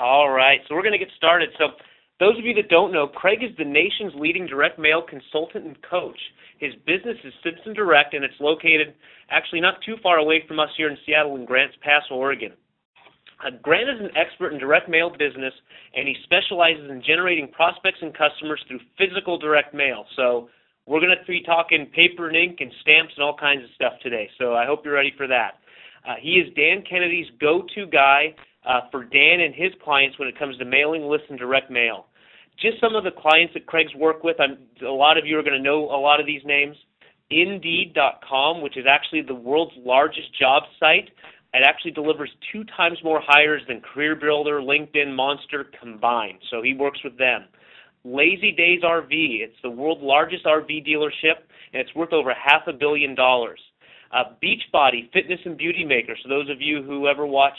All right, so we're going to get started. So those of you that don't know, Craig is the nation's leading direct mail consultant and coach. His business is Simpson Direct, and it's located actually not too far away from us here in Seattle in Grants Pass, Oregon. Grant is an expert in direct mail business, and he specializes in generating prospects and customers through physical direct mail. So we're going to be talking paper and ink and stamps and all kinds of stuff today, so I hope you're ready for that. He is Dan Kennedy's go-to guy for Dan and his clients when it comes to mailing lists and direct mail. Just some of the clients that Craig's worked with, a lot of you are going to know a lot of these names. Indeed.com, which is actually the world's largest job site. It actually delivers 2 times more hires than CareerBuilder, LinkedIn, Monster combined. So he works with them. Lazy Days RV, it's the world's largest RV dealership, and it's worth over $500 million. Beachbody, fitness and beauty maker. So those of you who ever watch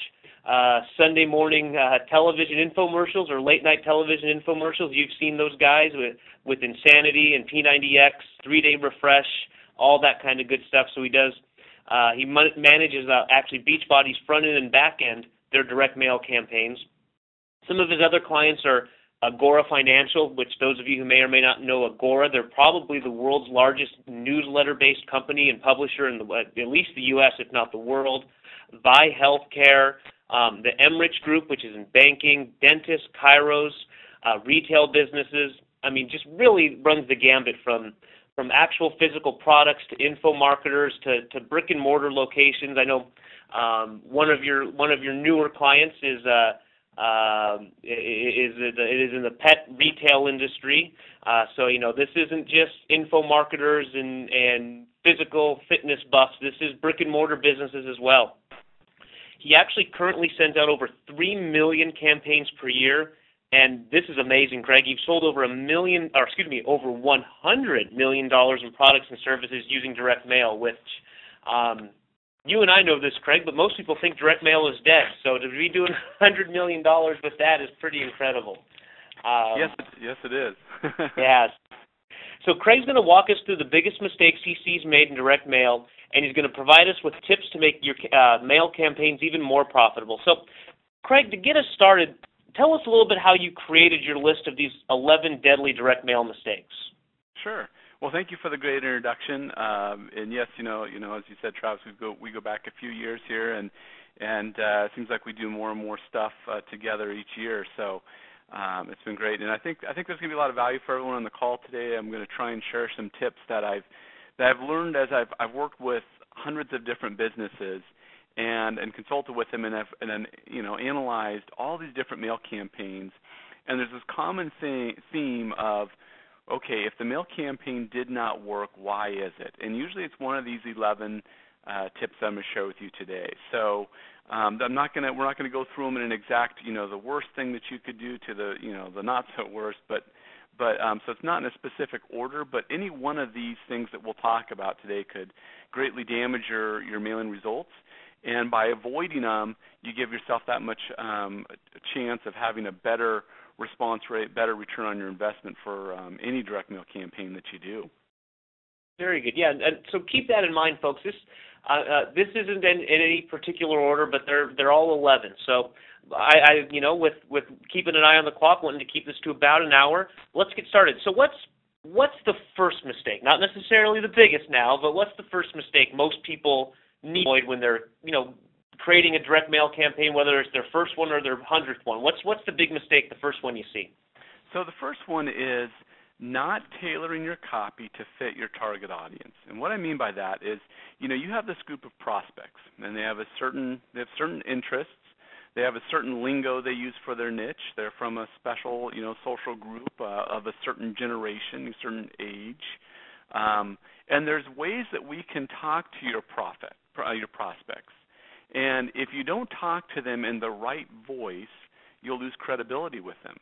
Sunday morning television infomercials or late night television infomercials, you've seen those guys with Insanity and P90X, 3-Day Refresh, all that kind of good stuff. So he manages actually Beachbody's front end and back end, their direct mail campaigns. Some of his other clients are Agora Financial, which those of you who may or may not know Agora, they're probably the world's largest newsletter-based company and publisher in at least the U.S., if not the world. Vi Healthcare, the Emrich Group, which is in banking, dentists, chiros, retail businesses. I mean, just really runs the gambit from actual physical products to info marketers to brick and mortar locations. I know one of your newer clients is in the pet retail industry. So this isn't just info marketers and physical fitness buffs. This is brick and mortar businesses as well. He actually currently sends out over 3 million campaigns per year, and this is amazing, Craig. You've sold over $100 million in products and services using direct mail, which you and I know this, Craig, but most people think direct mail is dead. So to be doing $100 million with that is pretty incredible. Yes, it is. Yes. So Craig's going to walk us through the biggest mistakes he sees made in direct mail, and he's going to provide us with tips to make your mail campaigns even more profitable. So, Craig, to get us started, tell us a little bit how you created your list of these 11 deadly direct mail mistakes. Sure. Well, thank you for the great introduction. And yes, as you said, Travis, we go back a few years here, and it seems like we do more and more stuff together each year. So it's been great, and I think there's going to be a lot of value for everyone on the call today. I'm going to try and share some tips that I've learned as I've worked with hundreds of different businesses and consulted with them, and analyzed all these different mail campaigns. And there's this common theme of, okay, if the mail campaign did not work, why is it? And usually it's one of these 11 tips I'm going to share with you today. So we're not going to go through them in an exact, the worst thing that you could do to the not so worst, but so it's not in a specific order, but any one of these things that we'll talk about today could greatly damage your mailing results. And by avoiding them, you give yourself that much a chance of having a better response rate, better return on your investment for any direct mail campaign that you do. Very good. Yeah, and so keep that in mind, folks. This isn't in any particular order, but they're all 11. So I with keeping an eye on the clock, wanting to keep this to about an hour. Let's get started. So what's the first mistake? Not necessarily the biggest now, but what's the first mistake most people need to avoid when they're creating a direct mail campaign, whether it's their first one or their 100th one? What's the big mistake, the first one you see? So the first one is not tailoring your copy to fit your target audience. And what I mean by that is, you have this group of prospects, and they have certain interests. They have a certain lingo they use for their niche. They're from a special, social group of a certain generation, a certain age. And there's ways that we can talk to your prospects. And if you don't talk to them in the right voice, you'll lose credibility with them.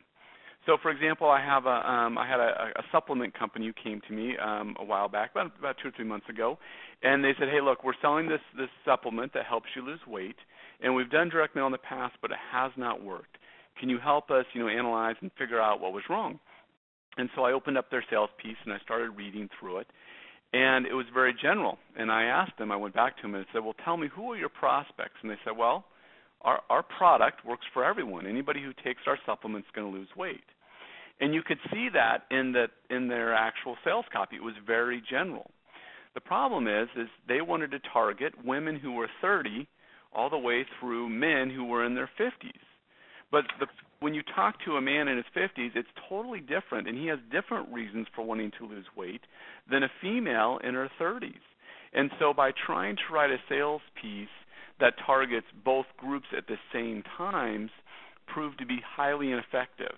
So, for example, I had a supplement company who came to me a while back, about 2 or 3 months ago, and they said, hey, look, we're selling this supplement that helps you lose weight, and we've done direct mail in the past, but it has not worked. Can you help us, analyze and figure out what was wrong? And so I opened up their sales piece, and I started reading through it, and it was very general. And I asked them, I went back to them and said, well, tell me, who are your prospects? And they said, well, our product works for everyone. Anybody who takes our supplement is going to lose weight. And you could see that in their actual sales copy. It was very general. The problem is they wanted to target women who were 30 all the way through men who were in their 50s. But when you talk to a man in his 50s, it's totally different, and he has different reasons for wanting to lose weight than a female in her 30s. And so by trying to write a sales piece that targets both groups at the same times proved to be highly ineffective.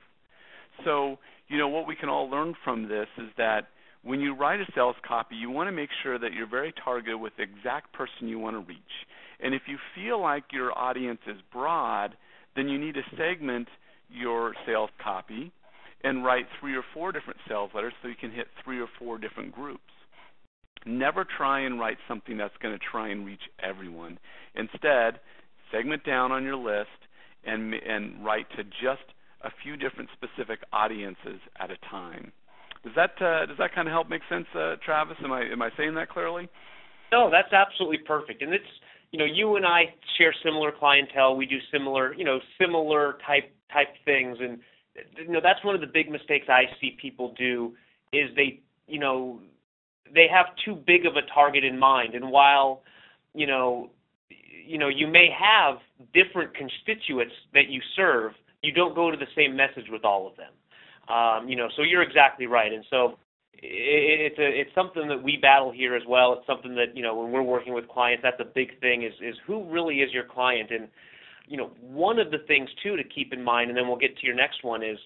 So, what we can all learn from this is that when you write a sales copy, you want to make sure that you're very targeted with the exact person you want to reach. And if you feel like your audience is broad, then you need to segment your sales copy and write 3 or 4 different sales letters so you can hit 3 or 4 different groups. Never try and write something that's going to try and reach everyone. Instead, segment down on your list and write to just a few different specific audiences at a time. Does that kind of help make sense, Travis? Am I saying that clearly? No, that's absolutely perfect. And it's, you and I share similar clientele. We do similar type things, and that's one of the big mistakes I see people do is they have too big of a target in mind. And while you may have different constituents that you serve, you don't go to the same message with all of them. So you're exactly right. And so it's something that we battle here as well. It's something that, when we're working with clients, that's a big thing is who really is your client. And, one of the things, too, to keep in mind, and then we'll get to your next one, is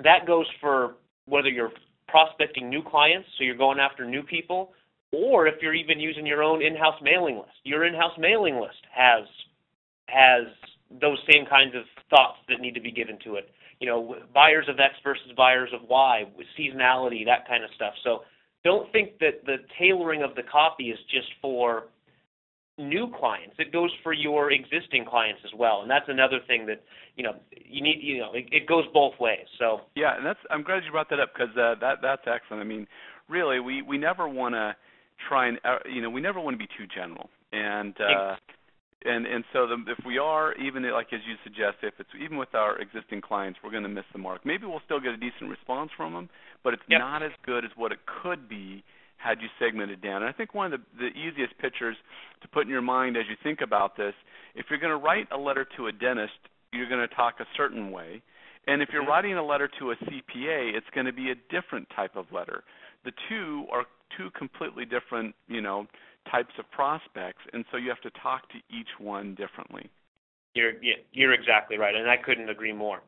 that goes for whether you're prospecting new clients, so you're going after new people, or if you're even using your own in-house mailing list. Your in-house mailing list has those same kinds of thoughts that need to be given to it. Buyers of X versus buyers of Y, with seasonality, that kind of stuff. So don't think that the tailoring of the copy is just for new clients. It goes for your existing clients as well. And that's another thing that, you need, it goes both ways. So yeah, and I'm glad you brought that up because that's excellent. I mean, really, we never want to try and, we never want to be too general. And so if we are, even like as you suggest, if it's even with our existing clients, we're going to miss the mark. Maybe we'll still get a decent response from them, but it's not as good as what it could be had you segmented down. And I think one of the easiest pictures to put in your mind as you think about this, if you're going to write a letter to a dentist, you're going to talk a certain way. And if you're writing a letter to a CPA, it's going to be a different type of letter. The two are two completely different, types of prospects, and so you have to talk to each one differently. You're exactly right, and I couldn't agree more.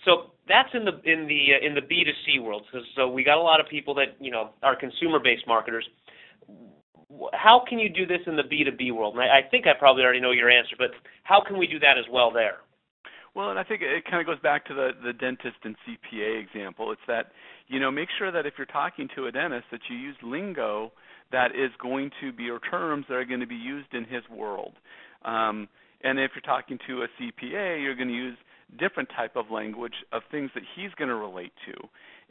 So that's in the B2C world. So we got a lot of people that are consumer-based marketers. How can you do this in the B2B world? And I think I probably already know your answer, but how can we do that as well there? Well, and I think it kind of goes back to the dentist and CPA example. It's that, make sure that if you're talking to a dentist that you use lingo that is going to be, or terms that are going to be used in his world. And if you're talking to a CPA, you're going to use different type of language of things that he's going to relate to.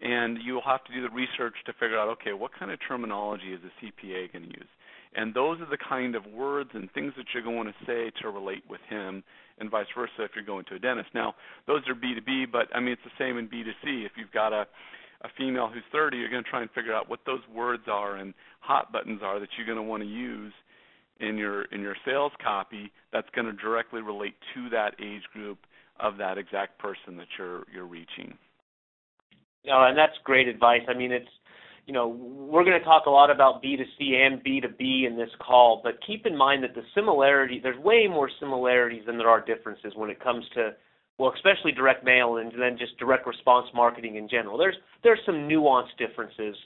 And you'll have to do the research to figure out, okay, what kind of terminology is a CPA going to use? And those are the kind of words and things that you're going to say to relate with him, and vice versa if you're going to a dentist. Now, those are B2B, but, it's the same in B2C. If you've got a female who's 30, you're going to try and figure out what those words are and hot buttons are that you're going to want to use in your sales copy that's going to directly relate to that age group of that exact person that you're reaching. And that's great advice. It's we're going to talk a lot about B2C and B2B in this call, but keep in mind that there's way more similarities than there are differences when it comes to, well, especially direct mail and then just direct response marketing in general. There's some nuanced differences,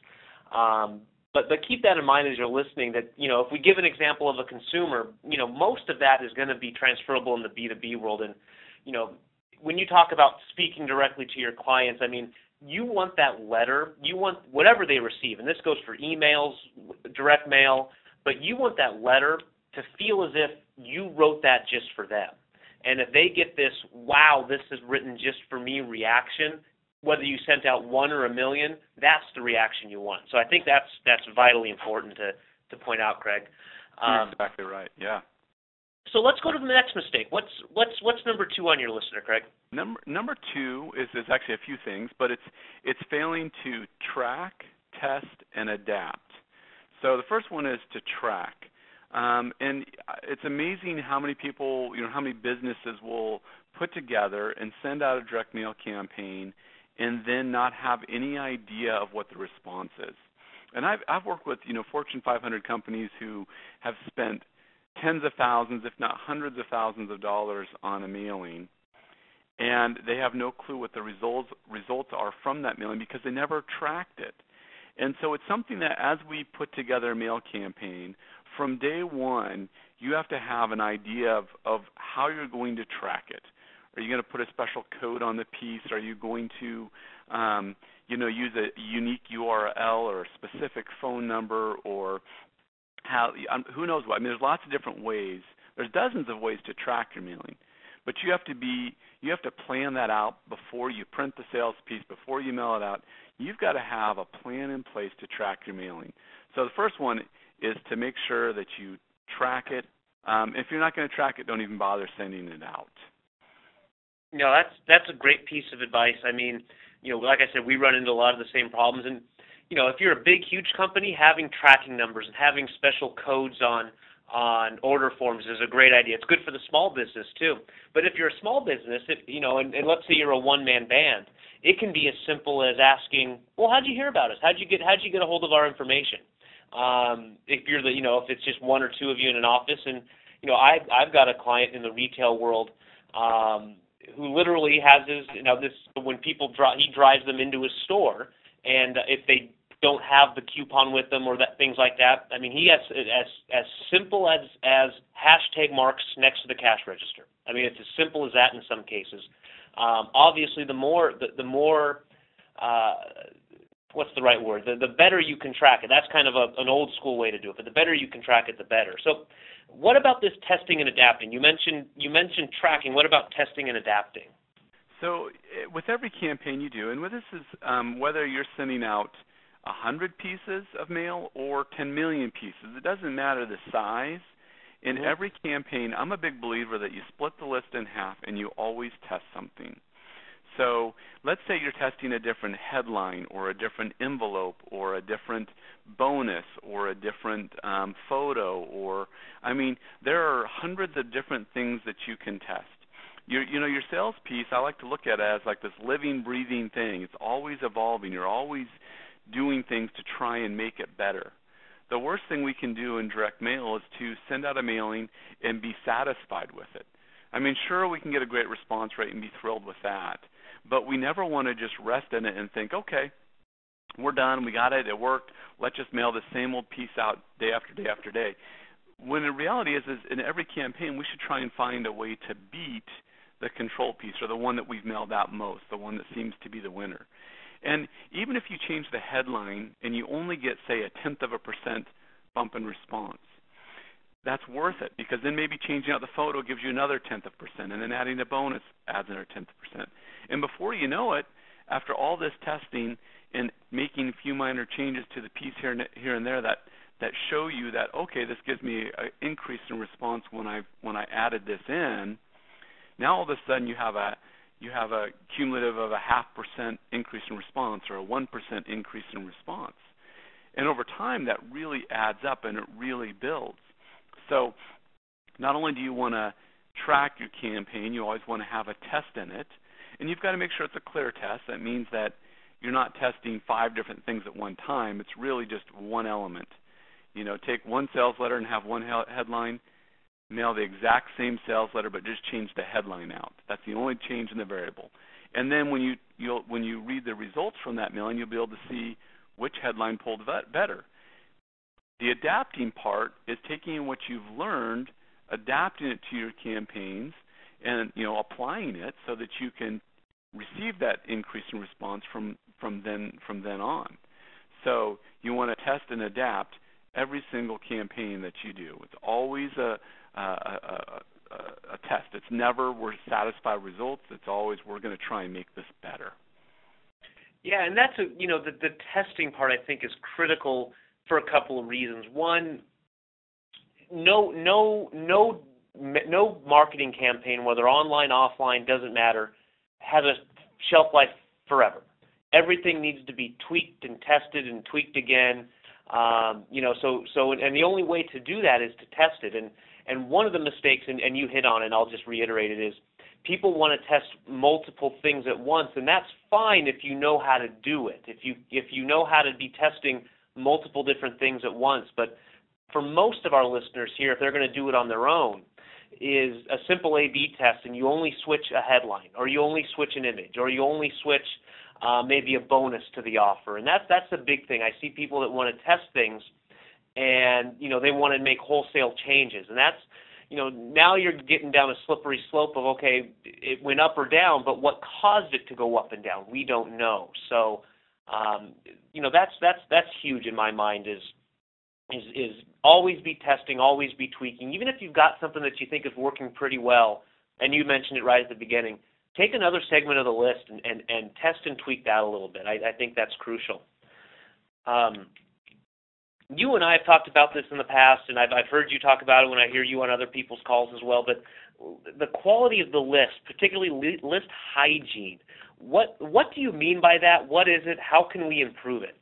but keep that in mind as you're listening. That if we give an example of a consumer, most of that is going to be transferable in the B2B world. And when you talk about speaking directly to your clients, you want that letter, you want whatever they receive, and this goes for emails, direct mail, but you want that letter to feel as if you wrote that just for them. And if they get this, wow, this is written just for me reaction, whether you sent out 1 or 1 million, that's the reaction you want. So I think that's vitally important to point out, Craig. You're exactly right, yeah. So let's go to the next mistake. What's number 2 on your list there, Craig? Number 2 is actually a few things, but it's failing to track, test, and adapt. So the first one is to track. And it's amazing how many people, how many businesses will put together and send out a direct mail campaign and then not have any idea of what the response is. And I've worked with, Fortune 500 companies who have spent tens of thousands, if not hundreds of thousands of dollars on a mailing, and they have no clue what the results are from that mailing because they never tracked it. And so it's something that as we put together a mail campaign, from day one, you have to have an idea of how you're going to track it. Are you going to put a special code on the piece? Are you going to use a unique URL or a specific phone number, or who knows what? I mean, there's lots of different ways. There's dozens of ways to track your mailing, but you have to plan that out before you print the sales piece, before you mail it out. You've got to have a plan in place to track your mailing. So the first one is to make sure that you track it. If you're not going to track it, don't even bother sending it out. No, that's a great piece of advice. I mean, like I said, we run into a lot of the same problems, and if you're a big, huge company, having tracking numbers and having special codes on order forms is a great idea. It's good for the small business too. But if you're a small business, and let's say you're a one-man band, it can be as simple as asking, well, how'd you hear about us? How'd you get a hold of our information? If you're if it's just one or two of you in an office, and I've got a client in the retail world who literally has when people he drives them into his store, and if they don't have the coupon with them or things like that, I mean, he has as simple as hashtag marks next to the cash register. I mean, it's as simple as that in some cases. Obviously, the more what's the right word? The better you can track it. That's kind of an old school way to do it, but the better you can track it, the better. So what about this testing and adapting? You mentioned tracking. What about testing and adapting? So with every campaign you do, and this is whether you're sending out 100 pieces of mail or 10 million pieces, it doesn't matter the size. In every campaign, I'm a big believer that you split the list in half and you always test something. So let's say you're testing a different headline or a different envelope or a different bonus or a different photo, there are hundreds of different things that you can test. Your sales piece, I like to look at it as like this living, breathing thing. It's always evolving. You're always doing things to try and make it better. The worst thing we can do in direct mail is to send out a mailing and be satisfied with it. I mean, sure, we can get a great response rate and be thrilled with that, but we never want to just rest in it and think, okay, we're done, we got it, it worked, let's just mail the same old piece out day after day after day. When the reality is in every campaign, we should try and find a way to beat the control piece, or the one that we've mailed out most, the one that seems to be the winner. And even if you change the headline and you only get, say, 0.1% bump in response, that's worth it, because then maybe changing out the photo gives you another 0.1%, and then adding a bonus adds another 0.1%. And before you know it, after all this testing and making a few minor changes to the piece here and there that show you that, okay, this gives me an increase in response when I added this in, now all of a sudden you have a cumulative of a 0.5% increase in response, or a 1% increase in response. And over time, that really adds up and it really builds. So not only do you want to track your campaign, you always want to have a test in it. And you've got to make sure it's a clear test. That means that you're not testing 5 different things at one time. It's really just one element. Take one sales letter and have one headline. Mail the exact same sales letter, but just change the headline out. That's the only change in the variable. And then when you read the results from that mailing, you'll be able to see which headline pulled better. The adapting part is taking what you've learned, adapting it to your campaigns, and applying it so that you can receive that increase in response from then on. So you want to test and adapt every single campaign that you do. It's always a test. It's never we're satisfied with results. It's always we're going to try and make this better. Yeah, and that's the testing part, I think, is critical for a couple of reasons. One, no no marketing campaign, whether online, offline, doesn't matter, has a shelf life forever. Everything needs to be tweaked and tested and tweaked again. And the only way to do that is to test it. And one of the mistakes, and you hit on it, and I'll just reiterate it, is people want to test multiple things at once, and that's fine if you know how to do it. If you know how to be testing multiple different things at once. But for most of our listeners here, if they're going to do it on their own, is a simple A/B test, and you only switch a headline, or you only switch an image, or you only switch maybe a bonus to the offer. And that's the big thing. I see people that want to test things, and they want to make wholesale changes, and that's now you're getting down a slippery slope of, okay, it went up or down, but what caused it to go up and down? We don't know. So that's huge in my mind. Is always be testing, always be tweaking. Even if you've got something that you think is working pretty well, and you mentioned it right at the beginning, take another segment of the list and test and tweak that a little bit. I think that's crucial. You and I have talked about this in the past, and I've heard you talk about it when I hear you on other people's calls as well, but the quality of the list, particularly list hygiene, what do you mean by that? What is it? How can we improve it?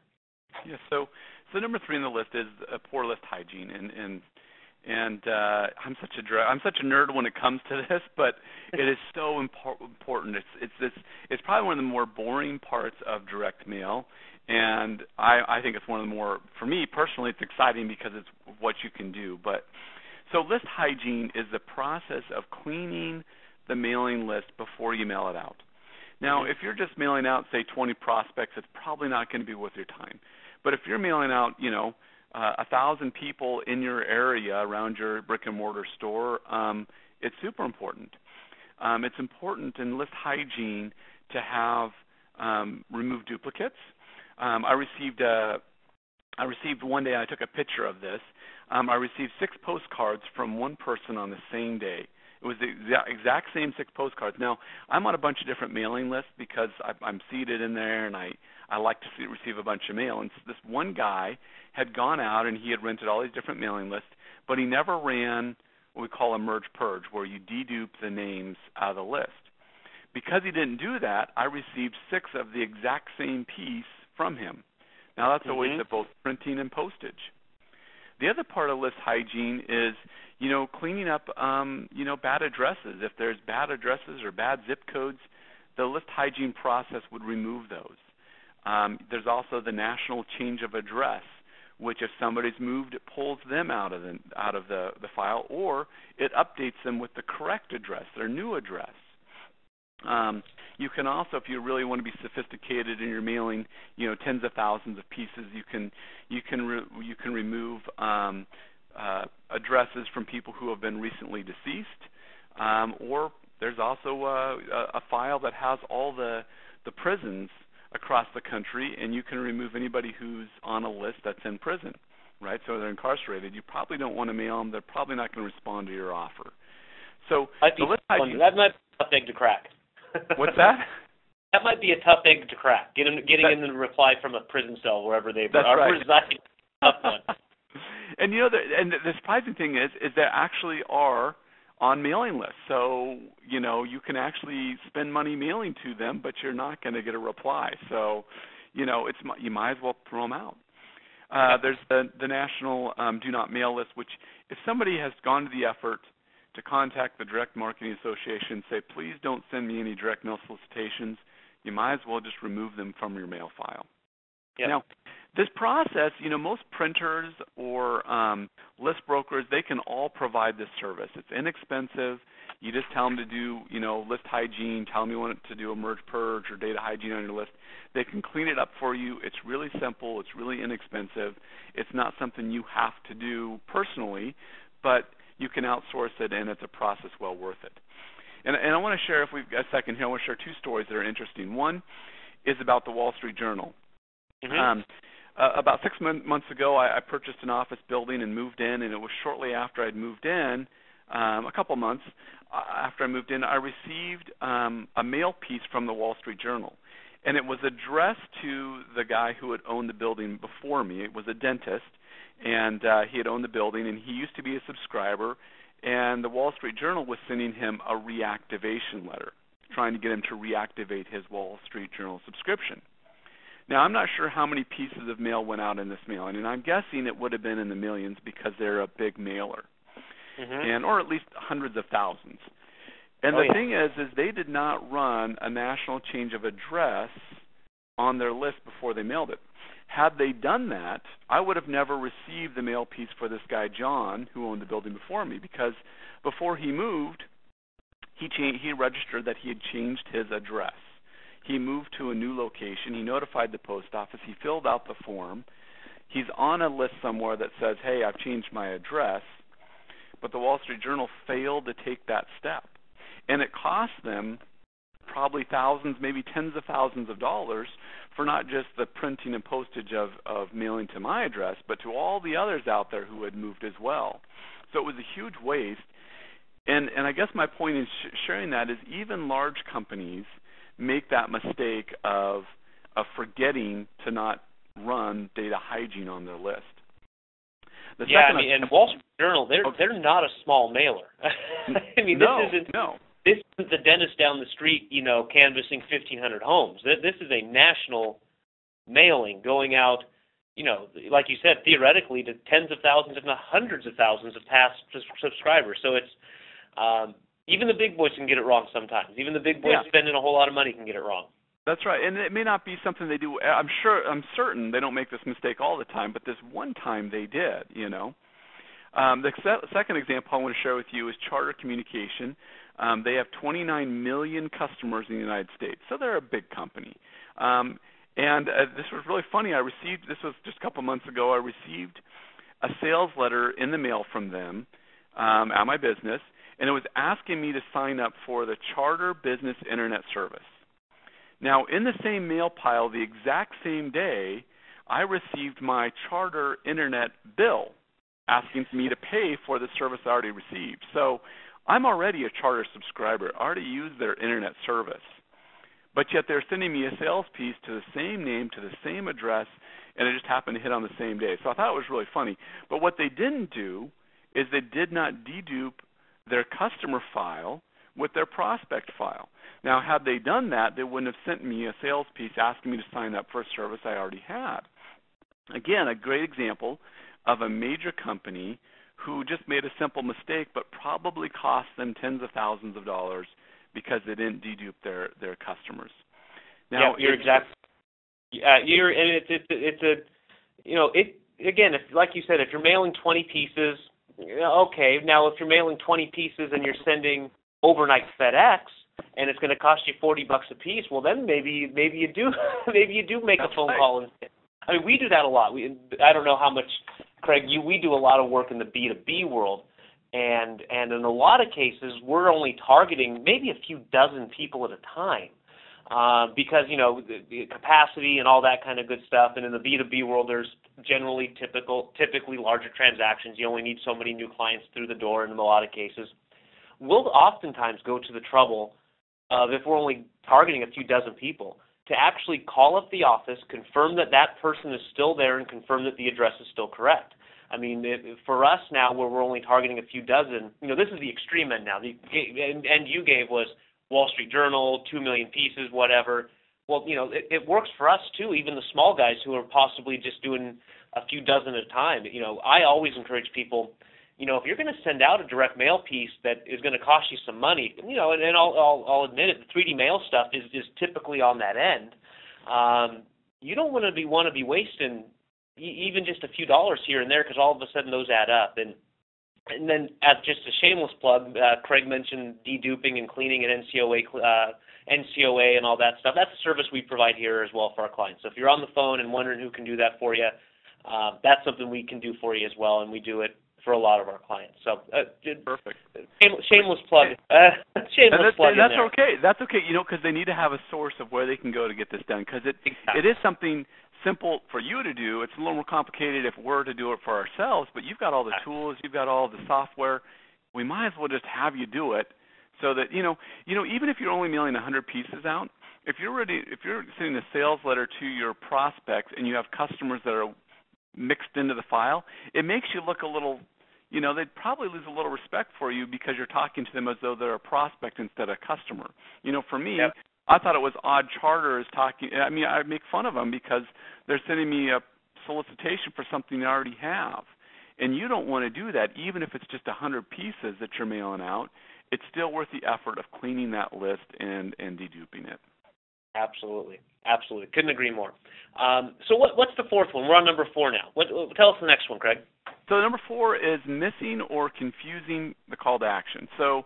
Yeah, so number 3 on the list is a poor list hygiene, and I'm such a nerd when it comes to this, but it is so important. It's probably one of the more boring parts of direct mail, and I think it's one of the more, for me personally, it's exciting because it's what you can do. But so list hygiene is the process of cleaning the mailing list before you mail it out. Now, if you're just mailing out, say, 20 prospects, it's probably not going to be worth your time. But if you're mailing out, 1,000 people in your area around your brick and mortar store, it's super important. It's important in list hygiene to have remove duplicates. I received one day, I took a picture of this. I received 6 postcards from one person on the same day. It was the exact same 6 postcards. Now, I'm on a bunch of different mailing lists because I'm seated in there, and I like to receive a bunch of mail. And this one guy had gone out and he had rented all these different mailing lists, but he never ran what we call a merge purge, where you dedupe the names out of the list. Because he didn't do that, I received 6 of the exact same piece from him. Now, that's a waste of both printing and postage. The other part of list hygiene is, cleaning up, bad addresses. If there's bad addresses or bad zip codes, the list hygiene process would remove those. There's also the national change of address, which if somebody's moved, it pulls them out of the file, or it updates them with the correct address, their new address. You can also, if you really want to be sophisticated in your mailing, tens of thousands of pieces, you can remove addresses from people who have been recently deceased, or there's also a file that has all the prisons across the country, and you can remove anybody who's on a list that's in prison, right? So they're incarcerated. You probably don't want to mail them. They're probably not going to respond to your offer. So the list hygiene, that might be a tough egg to crack. What's that? That might be a tough egg to crack. Getting in the reply from a prison cell wherever they are. Right. Tough one. And the surprising thing is there actually are on mailing lists. So you can actually spend money mailing to them, but you're not going to get a reply. So you might as well throw them out. There's the national do not mail list, which if somebody has gone to the effort to contact the Direct Marketing Association, say, please don't send me any direct mail solicitations, you might as well just remove them from your mail file. Yep. Now, this process, most printers or list brokers, they can all provide this service. It's inexpensive. You just tell them to do, list hygiene, tell them you want to do a merge purge or data hygiene on your list. They can clean it up for you. It's really simple. It's really inexpensive. It's not something you have to do personally, but you can outsource it, and it's a process well worth it. And I want to share, if we've got a second here, I want to share 2 stories that are interesting. One is about the Wall Street Journal. About 6 months ago, I purchased an office building and moved in, and it was shortly after I'd moved in, a couple months after I moved in, I received a mail piece from the Wall Street Journal. And it was addressed to the guy who had owned the building before me. It was a dentist, and he had owned the building, and he used to be a subscriber, and the Wall Street Journal was sending him a reactivation letter, trying to get him to reactivate his Wall Street Journal subscription. Now, I'm not sure how many pieces of mail went out in this mailing, and I'm guessing it would have been in the millions because they're a big mailer, and or at least hundreds of thousands. And the thing is they did not run a national change of address on their list before they mailed it. Had they done that, I would have never received the mail piece for this guy, John, who owned the building before me, because before he moved, he registered that he had changed his address. He moved to a new location. He notified the post office. He filled out the form. He's on a list somewhere that says, hey, I've changed my address. But the Wall Street Journal failed to take that step. And it cost them probably thousands, maybe tens of thousands of dollars for not just the printing and postage of mailing to my address, but to all the others out there who had moved as well. So it was a huge waste. And I guess my point in sharing that is even large companies make that mistake of forgetting to not run data hygiene on their list. And Wall Street Journal, they're not a small mailer. I mean, this isn't the dentist down the street, canvassing 1,500 homes. This is a national mailing going out, like you said, theoretically to tens of thousands, if not hundreds of thousands of past subscribers. So it's even the big boys can get it wrong sometimes. Even the big boys spending a whole lot of money can get it wrong. That's right, and it may not be something they do. I'm certain they don't make this mistake all the time, but this one time they did. The second example I want to share with you is Charter Communication. They have 29 million customers in the United States, so they're a big company. This was really funny. This was just a couple months ago. I received a sales letter in the mail from them at my business, and it was asking me to sign up for the Charter Business Internet Service. Now, in the same mail pile, the exact same day, I received my Charter Internet bill asking me to pay for the service I already received. So I'm already a Charter subscriber. I already use their Internet service. But yet they're sending me a sales piece to the same name, to the same address, and it just happened to hit on the same day. So I thought it was really funny. But what they didn't do is they did not dedupe their customer file with their prospect file. Now, had they done that, they wouldn't have sent me a sales piece asking me to sign up for a service I already had. Again, a great example of a major company who just made a simple mistake but probably cost them tens of thousands of dollars because they didn't dedupe their customers. Now, you're exactly. Again, like you said, if you're mailing 20 pieces, okay. Now, if you're mailing 20 pieces and you're sending overnight FedEx, and it's going to cost you $40 a piece, well, then maybe you do make a phone call. I mean, we do that a lot. I don't know how much, Craig. We do a lot of work in the B2B world, and in a lot of cases, we're only targeting maybe a few dozen people at a time, because the capacity and all that kind of good stuff. And in the B2B world, there's typically larger transactions. You only need so many new clients through the door in a lot of cases. We'll oftentimes go to the trouble of, if we're only targeting a few dozen people, to actually call up the office, confirm that that person is still there, and confirm that the address is still correct. I mean, for us now, where we're only targeting a few dozen, this is the extreme end now. The end you gave was Wall Street Journal, 2 million pieces, whatever. Well, it works for us too, even the small guys who are possibly just doing a few dozen at a time. I always encourage people, if you're going to send out a direct mail piece that is going to cost you some money, and I'll admit it, the 3D mail stuff is typically on that end. You don't want to be wasting even just a few dollars here and there, because all of a sudden those add up. And then, as just a shameless plug, Craig mentioned deduping and cleaning and NCOA and all that stuff. That's a service we provide here as well for our clients. So if you're on the phone and wondering who can do that for you, that's something we can do for you as well, and we do it for a lot of our clients. So perfect. Shameless plug. Shameless plug. That's okay. That's okay. Because they need to have a source of where they can go to get this done. Because it is something simple for you to do. It's a little more complicated if we're to do it for ourselves. But you've got all the tools. You've got all the software. We might as well just have you do it, so that even if you're only mailing 100 pieces out, if you're sending a sales letter to your prospects and you have customers that are mixed into the file, it makes you look a little, they'd probably lose a little respect for you because you're talking to them as though they're a prospect instead of a customer. For me, Yep. I thought it was odd Charter is talking. I mean, I make fun of them because they're sending me a solicitation for something they already have. And you don't want to do that, even if it's just 100 pieces that you're mailing out. It's still worth the effort of cleaning that list and deduping it. Absolutely. Absolutely. Couldn't agree more. So what's the fourth one? We're on number 4 now. Tell us the next one, Craig. So number 4 is missing or confusing the call to action. So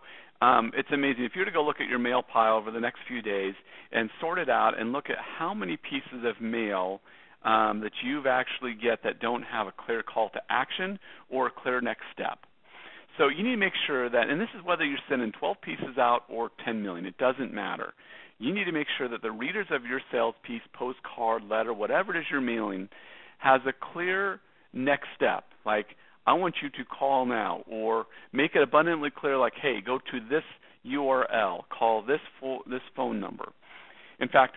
it's amazing. If you were to go look at your mail pile over the next few days and sort it out and look at how many pieces of mail that you've actually get that don't have a clear call to action or a clear next step. So you need to make sure that, and this is whether you're sending 12 pieces out or 10 million, it doesn't matter. You need to make sure that the readers of your sales piece, postcard, letter, whatever it is you're mailing, has a clear next step. Like, I want you to call now, or make it abundantly clear like, hey, go to this URL, call this phone number. In fact,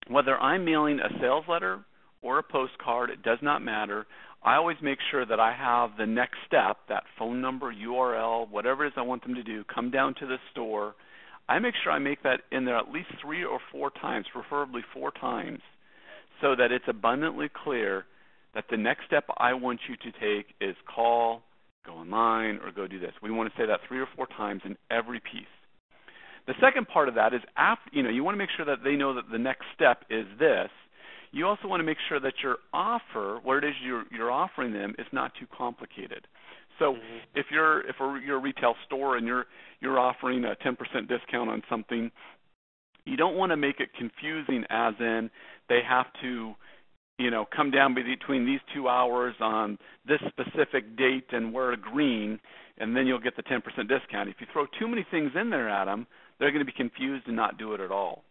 whether I'm mailing a sales letter or a postcard, it does not matter. I always make sure that I have the next step, that phone number, URL, whatever it is I want them to do, come down to the store. I make sure I make that in there at least 3 or 4 times, preferably 4 times, so that it's abundantly clear that the next step I want you to take is call, go online, or go do this. We want to say that 3 or 4 times in every piece. The second part of that is after, you want to make sure that they know that the next step is this. You also want to make sure that your offer, what it is you're offering them, is not too complicated. So if you're a retail store and you're offering a 10% discount on something, you don't want to make it confusing as in they have to come down between these 2 hours on this specific date and wear a green, and then you'll get the 10% discount. If you throw too many things in there at them, they're going to be confused and not do it at all.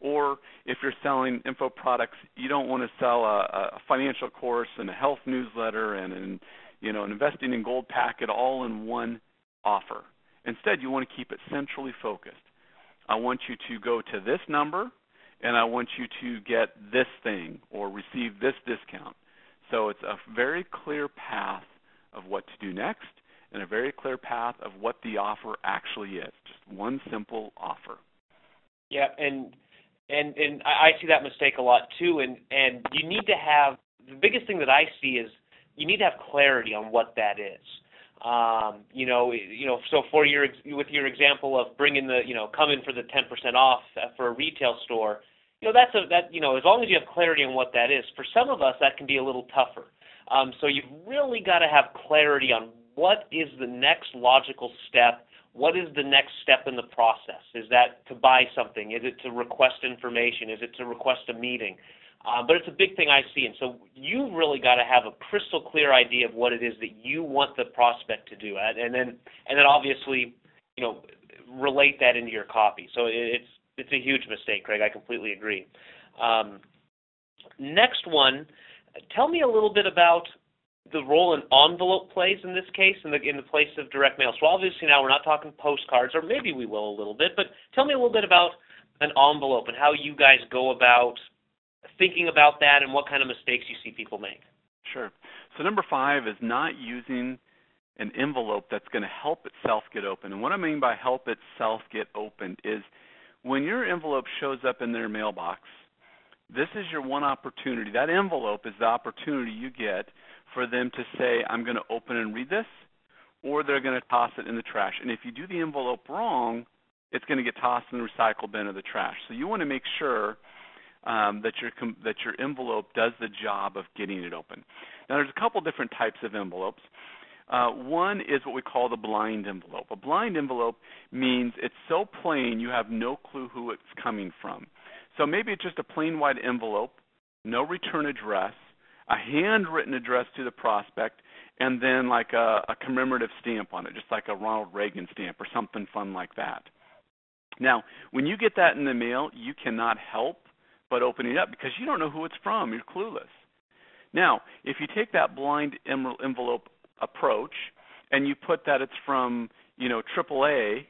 Or if you're selling info products, you don't want to sell a financial course and a health newsletter and an investing in gold packet all in one offer. Instead, you want to keep it centrally focused. I want you to go to this number, and I want you to get this thing or receive this discount. So it's a very clear path of what to do next and a very clear path of what the offer actually is. Just one simple offer. Yeah, and I see that mistake a lot too, and you need to have, the biggest thing that I see is you need to have clarity on what that is. So with your example of bringing come in for the 10% off for a retail store, as long as you have clarity on what that is. For some of us, that can be a little tougher. So you've really got to have clarity on what is the next logical step. What is the next step in the process? Is that to buy something? Is it to request information? Is it to request a meeting? But it's a big thing I see, and so you've really got to have a crystal clear idea of what it is that you want the prospect to do, and then obviously, relate that into your copy. So it's a huge mistake, Craig. I completely agree. Next one, tell me a little bit about the role an envelope plays in this case, in the place of direct mail. So obviously now we're not talking postcards, or maybe we will a little bit, but tell me a little bit about an envelope and how you guys go about thinking about that and what kind of mistakes you see people make. Sure. So number 5 is not using an envelope that's going to help itself get open. And what I mean by help itself get open is when your envelope shows up in their mailbox, this is your one opportunity. That envelope is the opportunity you get for them to say, I'm going to open and read this, or they're going to toss it in the trash. And if you do the envelope wrong, it's going to get tossed in the recycle bin or the trash. So you want to make sure that your envelope does the job of getting it open. Now, there's a couple different types of envelopes. One is what we call the blind envelope. A blind envelope means it's so plain you have no clue who it's coming from. So maybe it's just a plain white envelope, no return address, a handwritten address to the prospect, and then like a commemorative stamp on it, just like a Ronald Reagan stamp or something fun like that. Now, when you get that in the mail, you cannot help but open it up because you don't know who it's from. You're clueless. Now, if you take that blind envelope approach and you put that it's from, AAA,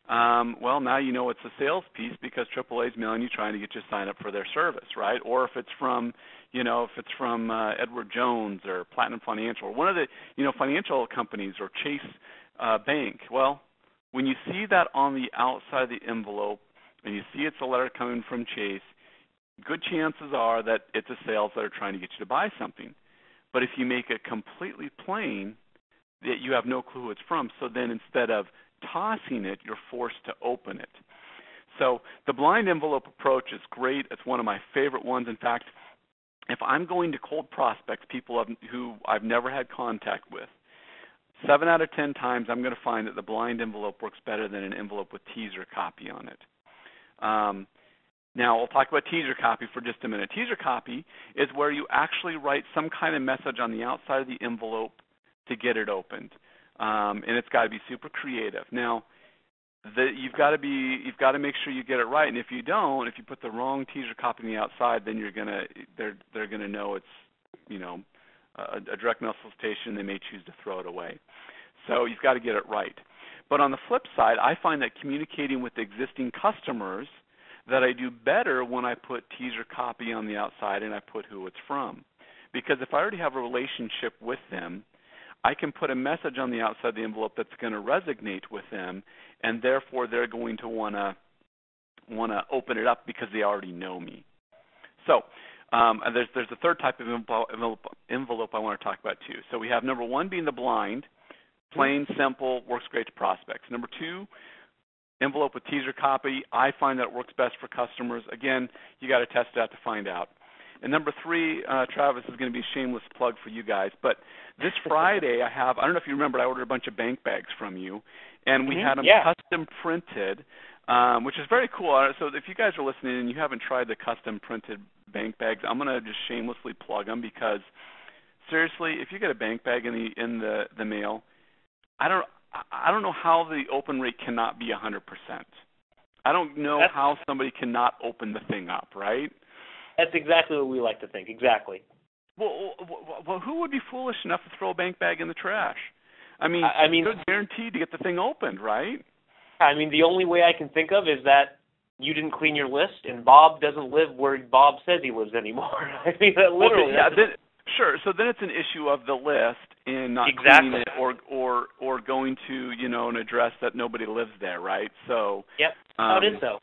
well, now you know it's a sales piece because AAA is mailing you trying to get you to sign up for their service, right? Or if it's from, Edward Jones or Platinum Financial or one of the, financial companies or Chase Bank. Well, when you see that on the outside of the envelope and you see it's a letter coming from Chase, good chances are that it's a sales letter trying to get you to buy something. But if you make it completely plain that you have no clue who it's from, so then instead of tossing it, you're forced to open it. So the blind envelope approach is great. It's one of my favorite ones. In fact, if I'm going to cold prospects, people who I've never had contact with, 7 out of 10 times I'm going to find that the blind envelope works better than an envelope with teaser copy on it. Now, we'll talk about teaser copy for just a minute. Teaser copy is where you actually write some kind of message on the outside of the envelope to get it opened, and it's got to be super creative. Now, you've got to make sure you get it right, and if you don't, if you put the wrong teaser copy on the outside, then they're gonna know it's a direct mail solicitation. They may choose to throw it away. So you've got to get it right. But on the flip side, I find that communicating with existing customers that I do better when I put teaser copy on the outside and I put who it's from. Because if I already have a relationship with them, I can put a message on the outside of the envelope that's going to resonate with them, and therefore they're going to want to open it up because they already know me. So and there's a third type of envelope I want to talk about too. So we have number one being the blind, plain, simple, works great to prospects. Number two, envelope with teaser copy. I find that it works best for customers. Again, you got to test it out to find out. And number three, Travis, is going to be a shameless plug for you guys. But this Friday, I don't know if you remember, I ordered a bunch of bank bags from you, and we had them custom printed, which is very cool. So if you guys are listening and you haven't tried the custom printed bank bags, I'm going to just shamelessly plug them because seriously, if you get a bank bag in the mail, I don't know how the open rate cannot be 100%. I don't know how somebody cannot open the thing up, right? That's exactly what we like to think, exactly. Well, who would be foolish enough to throw a bank bag in the trash? I mean, you're guaranteed to get the thing opened, right? I mean, the only way I can think of is that you didn't clean your list, and Bob doesn't live where Bob says he lives anymore. I mean, that literally. Sure. So then it's an issue of the list and not cleaning it, or going to an address that nobody lives there, right? So. Yep. It is so.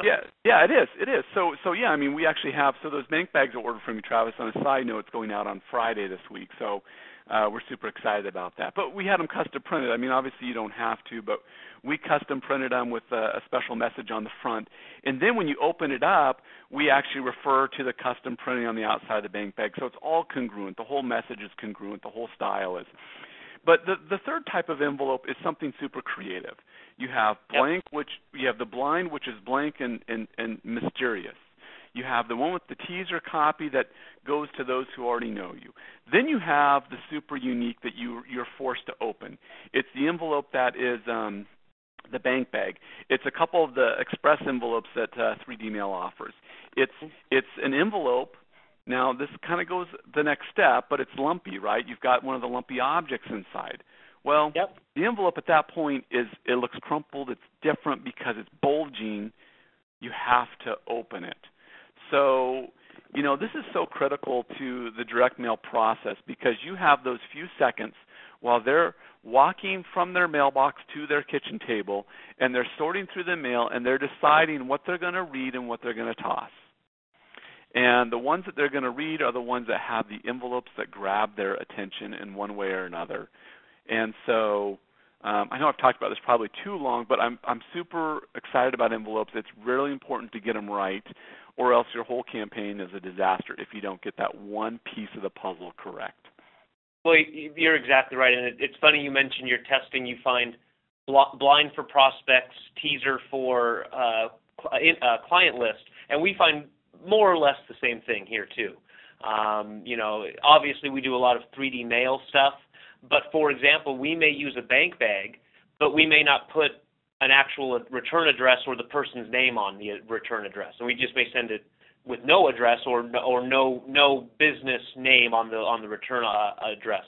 Yeah, it is. It is. So yeah, I mean, we actually have those bank bags are ordered from you, Travis. On a side note, it's going out on Friday this week, so we're super excited about that. But we had them custom printed. I mean, obviously you don't have to, but we custom printed them with a special message on the front. And then when you open it up, we actually refer to the custom printing on the outside of the bank bag. So it's all congruent. The whole message is congruent. The whole style is. But the third type of envelope is something super creative. You have blank, you have the blind, which is blank and mysterious. You have the one with the teaser copy that goes to those who already know you. Then you have the super unique that you're forced to open. It's the envelope that is the bank bag. It's a couple of the express envelopes that 3D Mail offers. It's an envelope. Now, this kind of goes the next step, but it's lumpy, right? You've got one of the lumpy objects inside. Well, the envelope at that point it looks crumpled. It's different because it's bulging. You have to open it. So, this is so critical to the direct mail process because you have those few seconds while they're walking from their mailbox to their kitchen table and they're sorting through the mail and they're deciding what they're going to read and what they're going to toss. And the ones that they're going to read are the ones that have the envelopes that grab their attention in one way or another. And so I know I've talked about this probably too long, but I'm super excited about envelopes. It's really important to get them right, or else your whole campaign is a disaster if you don't get that one piece of the puzzle correct. Well, you're exactly right. And it's funny you mentioned your testing. You find blind for prospects, teaser for client list, and we find more or less the same thing here too. Obviously we do a lot of 3D mail stuff, but for example, we may use a bank bag, but we may not put an actual return address or the person's name on the return address, and we just may send it with no address or no business name on the return address.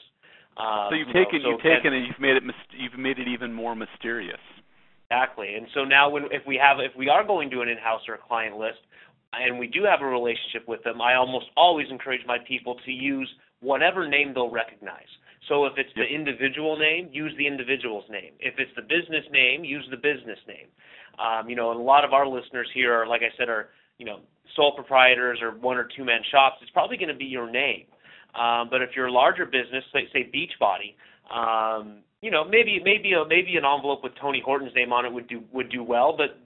So you've taken and you've made it even more mysterious. Exactly. And so now if we are going to an in-house or a client list, and we do have a relationship with them, I almost always encourage my people to use whatever name they'll recognize. So if it's the individual name, use the individual's name. If it's the business name, use the business name. And a lot of our listeners here are, like I said, are sole proprietors or one or two man shops. It's probably going to be your name. But if you're a larger business, say Beachbody, maybe an envelope with Tony Horton's name on it would do well. But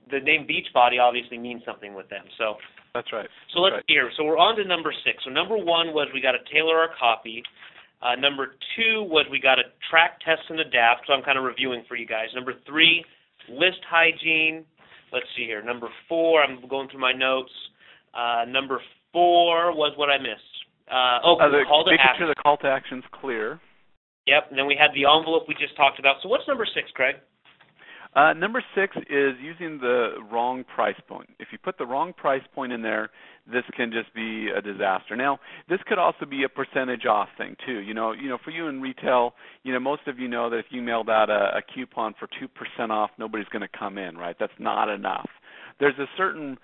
the name Beachbody obviously means something with them. So that's right. So let's hear. So we're on to number 6. So number 1 was we got to tailor our copy. Number 2 was we got to track, test, and adapt. So I'm kind of reviewing for you guys. Number 3, list hygiene. Let's see here. Number 4, I'm going through my notes. Number 4 was what I missed. Call to action. Making sure the call to action's clear. Yep. And then we had the envelope we just talked about. So what's number 6, Craig? Number 6 is using the wrong price point. If you put the wrong price point in there, this can just be a disaster. Now, this could also be a percentage off thing too. For you in retail, most of you know that if you mailed out a coupon for 2% off, nobody's going to come in, right? That's not enough. There's a certain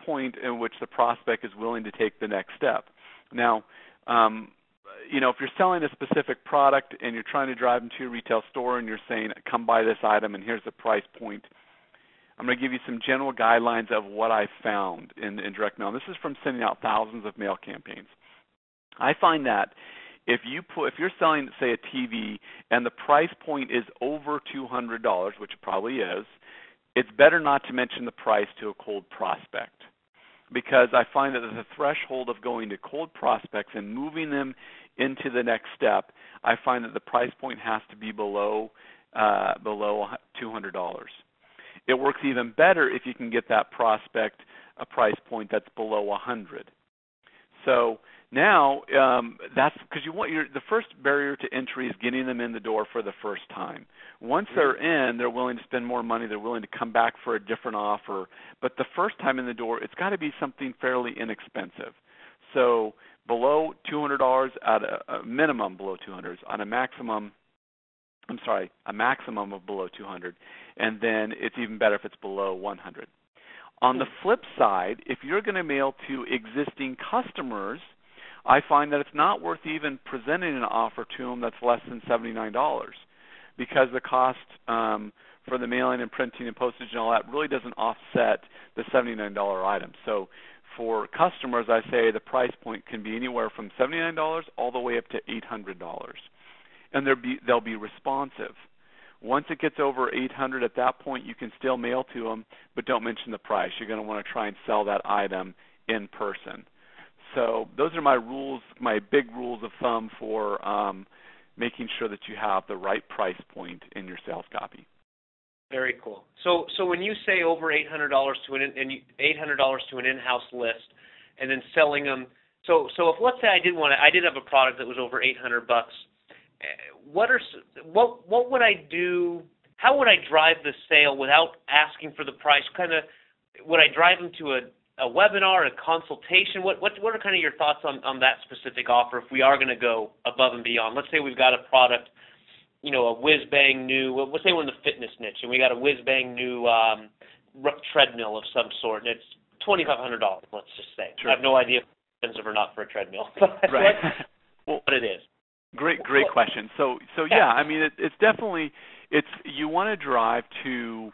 point in which the prospect is willing to take the next step. Now, if you're selling a specific product and you're trying to drive them to your retail store and you're saying, come buy this item and here's the price point, I'm going to give you some general guidelines of what I found in direct mail. And this is from sending out thousands of mail campaigns. I find that if you're selling, say, a TV and the price point is over $200, which it probably is, it's better not to mention the price to a cold prospect. Because I find that the threshold of going to cold prospects and moving them into the next step, I find that the price point has to be below $200. It works even better if you can get that prospect a price point that's below $100. So now that's because the first barrier to entry is getting them in the door for the first time. Once they're in, they're willing to spend more money. They're willing to come back for a different offer. But the first time in the door, it's got to be something fairly inexpensive. So below $200 at a minimum below $200 on a maximum of below $200, and then it's even better if it's below $100. On the flip side, if you're going to mail to existing customers, I find that it's not worth even presenting an offer to them that's less than $79 because the cost for the mailing and printing and postage and all that really doesn't offset the $79 item. So for customers, I say the price point can be anywhere from $79 all the way up to $800. And they'll be responsive. Once it gets over $800, at that point you can still mail to them, but don't mention the price. You're going to want to try and sell that item in person. So those are my rules, my big rules of thumb for making sure that you have the right price point in your sales copy. Very cool. So when you say over $800 to an in-house list, and then selling them, so if let's say I did have a product that was over $800. What would I do? How would I drive the sale without asking for the price? Would I drive them to a webinar, a consultation? What are kind of your thoughts on that specific offer if we are going to go above and beyond? Let's say we've got a product, a whiz-bang new, let's say we're in the fitness niche, and we got a whiz-bang new treadmill of some sort, and it's $2,500, let's just say. Sure. I have no idea if it's expensive or not for a treadmill. Right. What it is. Great question. So yeah, I mean, it's definitely, you want to drive to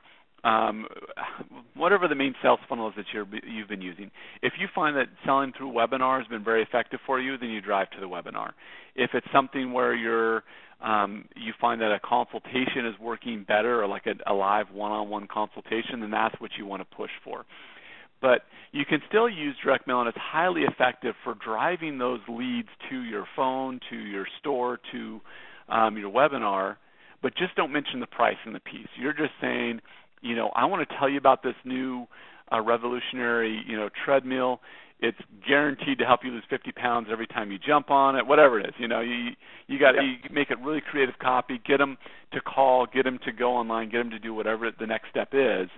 whatever the main sales funnel is that you've been using. If you find that selling through webinar has been very effective for you, then you drive to the webinar. If it's something where you find that a consultation is working better, or like a live one-on-one consultation, then that's what you want to push for. But you can still use direct mail, and it's highly effective for driving those leads to your phone, to your store, to your webinar, but just don't mention the price in the piece. You're just saying, I want to tell you about this new revolutionary, treadmill. It's guaranteed to help you lose 50 pounds every time you jump on it, whatever it is. You make it really creative copy, get them to call, get them to go online, get them to do whatever the next step is.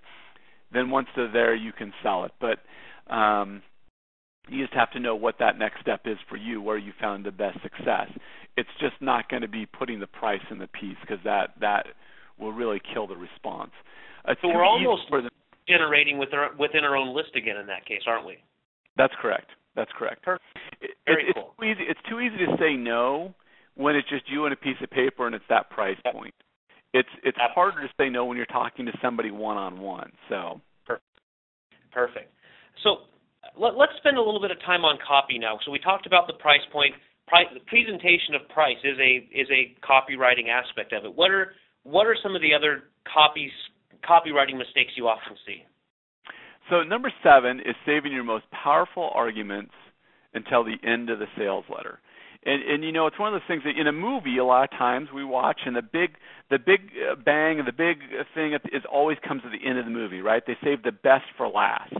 Then once they're there, you can sell it. But you just have to know what that next step is for you, where you found the best success. It's just not going to be putting the price in the piece, because that will really kill the response. So we're almost generating within our own list again in that case, aren't we? That's correct. That's correct. Perfect. Very cool. It's too easy to say no when it's just you and a piece of paper and it's that price point. It's harder to say no when you're talking to somebody one-on-one. So perfect. So let's spend a little bit of time on copy now. So we talked about the price point. The presentation of price is a copywriting aspect of it. What are some of the other copywriting mistakes you often see? So number 7 is saving your most powerful arguments until the end of the sales letter. And you know, it's one of those things that in a movie a lot of times we watch, and the big bang and the big thing is always comes at the end of the movie, right? They save the best for last.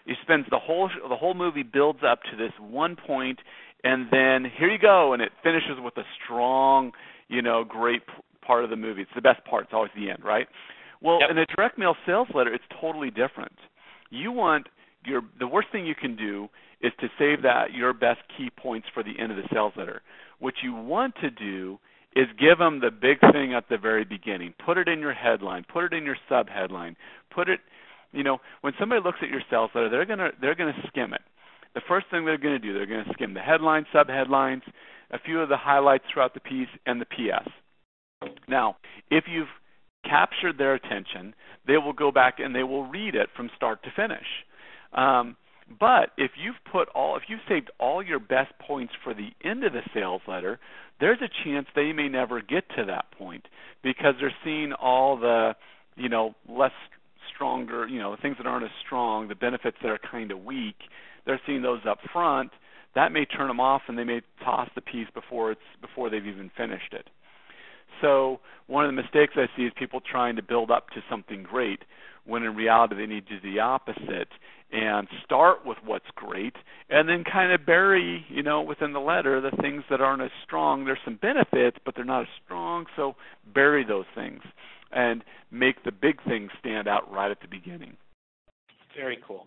It spends the whole movie builds up to this one point, and then here you go, and it finishes with a strong, great part of the movie. It's the best part. It's always the end, right? Well, in a direct mail sales letter, it's totally different. You want the worst thing you can do is to save your best key points for the end of the sales letter. What you want to do is give them the big thing at the very beginning. Put it in your headline. Put it in your subheadline. Put it, when somebody looks at your sales letter, they're gonna skim it. The first thing they're going to do, they're going to skim the headline, subheadlines, a few of the highlights throughout the piece, and the PS. Now, if you've captured their attention, they will go back and they will read it from start to finish. But if you've saved all your best points for the end of the sales letter, there's a chance they may never get to that point because they're seeing all the, less stronger, the things that aren't as strong, the benefits that are kind of weak. They're seeing those up front. That may turn them off, and they may toss the piece before they've even finished it. So one of the mistakes I see is people trying to build up to something great when in reality they need to do the opposite and start with what's great and then kind of bury, within the letter the things that aren't as strong. There's some benefits, but they're not as strong, so bury those things and make the big things stand out right at the beginning. Very cool.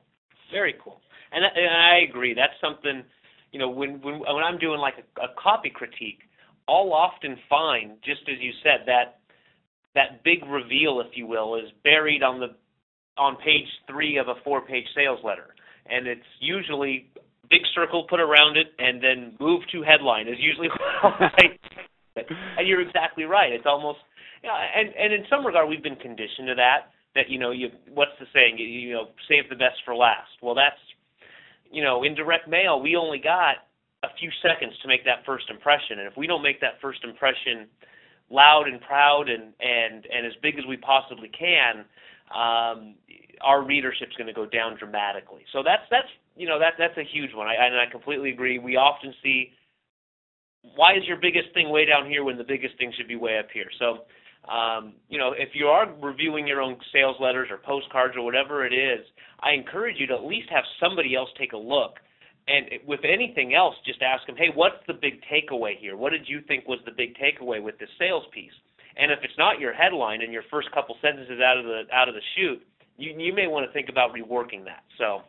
Very cool. And I agree. That's something, when I'm doing like a copy critique, I'll often find, just as you said, that big reveal, if you will, is buried on page 3 of a 4-page sales letter, and it's usually big circle put around it, and then move to headline is usually what I'll write. And you're exactly right. It's almost, and in some regard, we've been conditioned to that. What's the saying? Save the best for last. Well, that's, in direct mail, we only got a few seconds to make that first impression, and if we don't make that first impression loud and proud and as big as we possibly can, our readership's going to go down dramatically. So that's a huge one. I completely agree. We often see, why is your biggest thing way down here when the biggest thing should be way up here? So, if you are reviewing your own sales letters or postcards or whatever it is, I encourage you to at least have somebody else take a look. And with anything else, just ask them, hey, what's the big takeaway here? What did you think was the big takeaway with this sales piece? And if it's not your headline and your first couple sentences out of the chute, you may want to think about reworking that. So,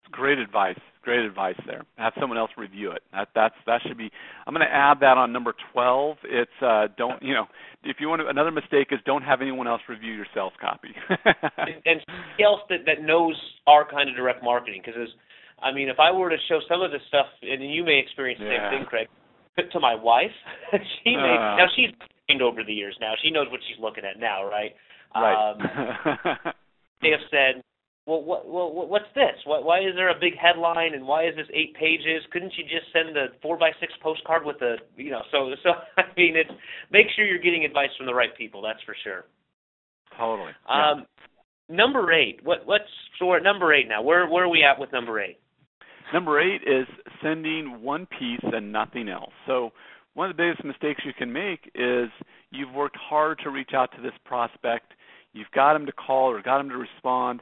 great advice. Great advice there. Have someone else review it. That should be. I'm going to add that on number 12. It's if you want to, another mistake is don't have anyone else review your sales copy. and somebody else that knows our kind of direct marketing, because if I were to show some of this stuff, and you may experience the same thing, Craig, to my wife, now she's trained over the years now. She knows what she's looking at now, right? Right. They have said, well, what's this? Why is there a big headline, and why is this 8 pages? Couldn't you just send a 4x6 postcard with a, So it's make sure you're getting advice from the right people. That's for sure. Totally. Number 8. So we're at number 8 now. Where are we at with number 8? Number 8 is sending one piece and nothing else. So one of the biggest mistakes you can make is you've worked hard to reach out to this prospect. You've got them to call or got them to respond,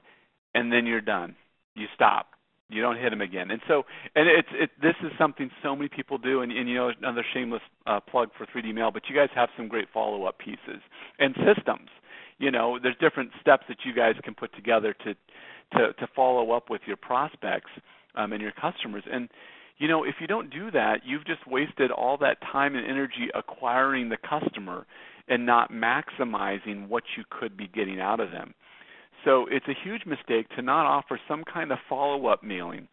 and then you're done. You stop. You don't hit them again. And so, this is something so many people do. And another shameless plug for 3D Mail, but you guys have some great follow-up pieces and systems. There's different steps that you guys can put together to follow up with your prospects and your customers. And if you don't do that, you've just wasted all that time and energy acquiring the customer and not maximizing what you could be getting out of them. So it's a huge mistake to not offer some kind of follow-up mailing.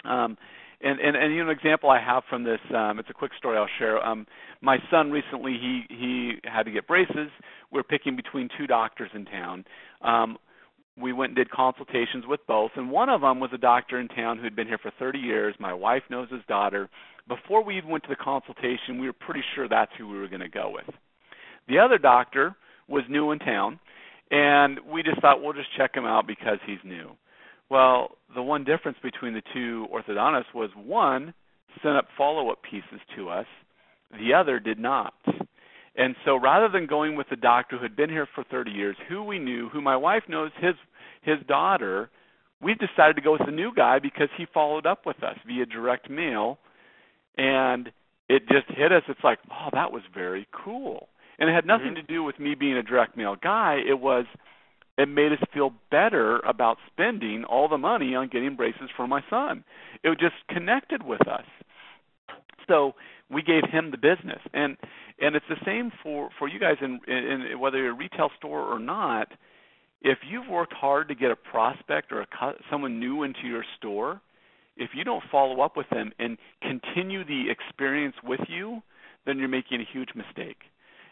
And an example I have from this, it's a quick story I'll share. My son recently, he had to get braces. We're picking between two doctors in town. We went and did consultations with both, and one of them was a doctor in town who had been here for 30 years. My wife knows his daughter. Before we even went to the consultation, we were pretty sure that's who we were going to go with. The other doctor was new in town, and we just thought we'll just check him out because he's new. Well, the one difference between the two orthodontists was one sent up follow-up pieces to us, the other did not. And so rather than going with the doctor who had been here for 30 years, who we knew, who my wife knows his daughter, we decided to go with the new guy because he followed up with us via direct mail, and it just hit us. It's like, oh, that was very cool. And it had nothing to do with me being a direct mail guy. It made us feel better about spending all the money on getting braces for my son. It just connected with us. So we gave him the business. And it's the same for you guys in whether you're a retail store or not. If you've worked hard to get a prospect or someone new into your store, if you don't follow up with them and continue the experience with you, then you're making a huge mistake.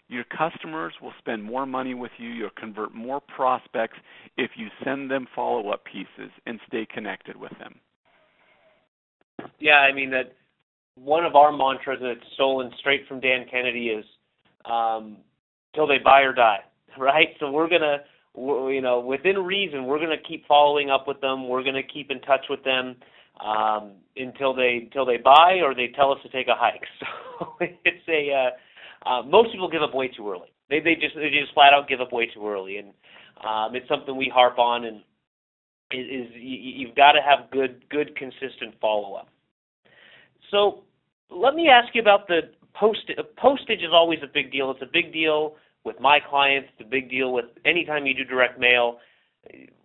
Your customers will spend more money with you. You'll convert more prospects if you send them follow-up pieces and stay connected with them. Yeah, I mean, that one of our mantras, and it's stolen straight from Dan Kennedy, is till they buy or die, right? So we're going to, within reason, we're going to keep following up with them. We're going to keep in touch with them until they buy or they tell us to take a hike. So it's most people give up way too early. They just flat out give up way too early, and it's something we harp on. And is you've got to have good consistent follow up. So let me ask you about the postage. Postage is always a big deal. It's a big deal with my clients. It's a big deal with anytime you do direct mail.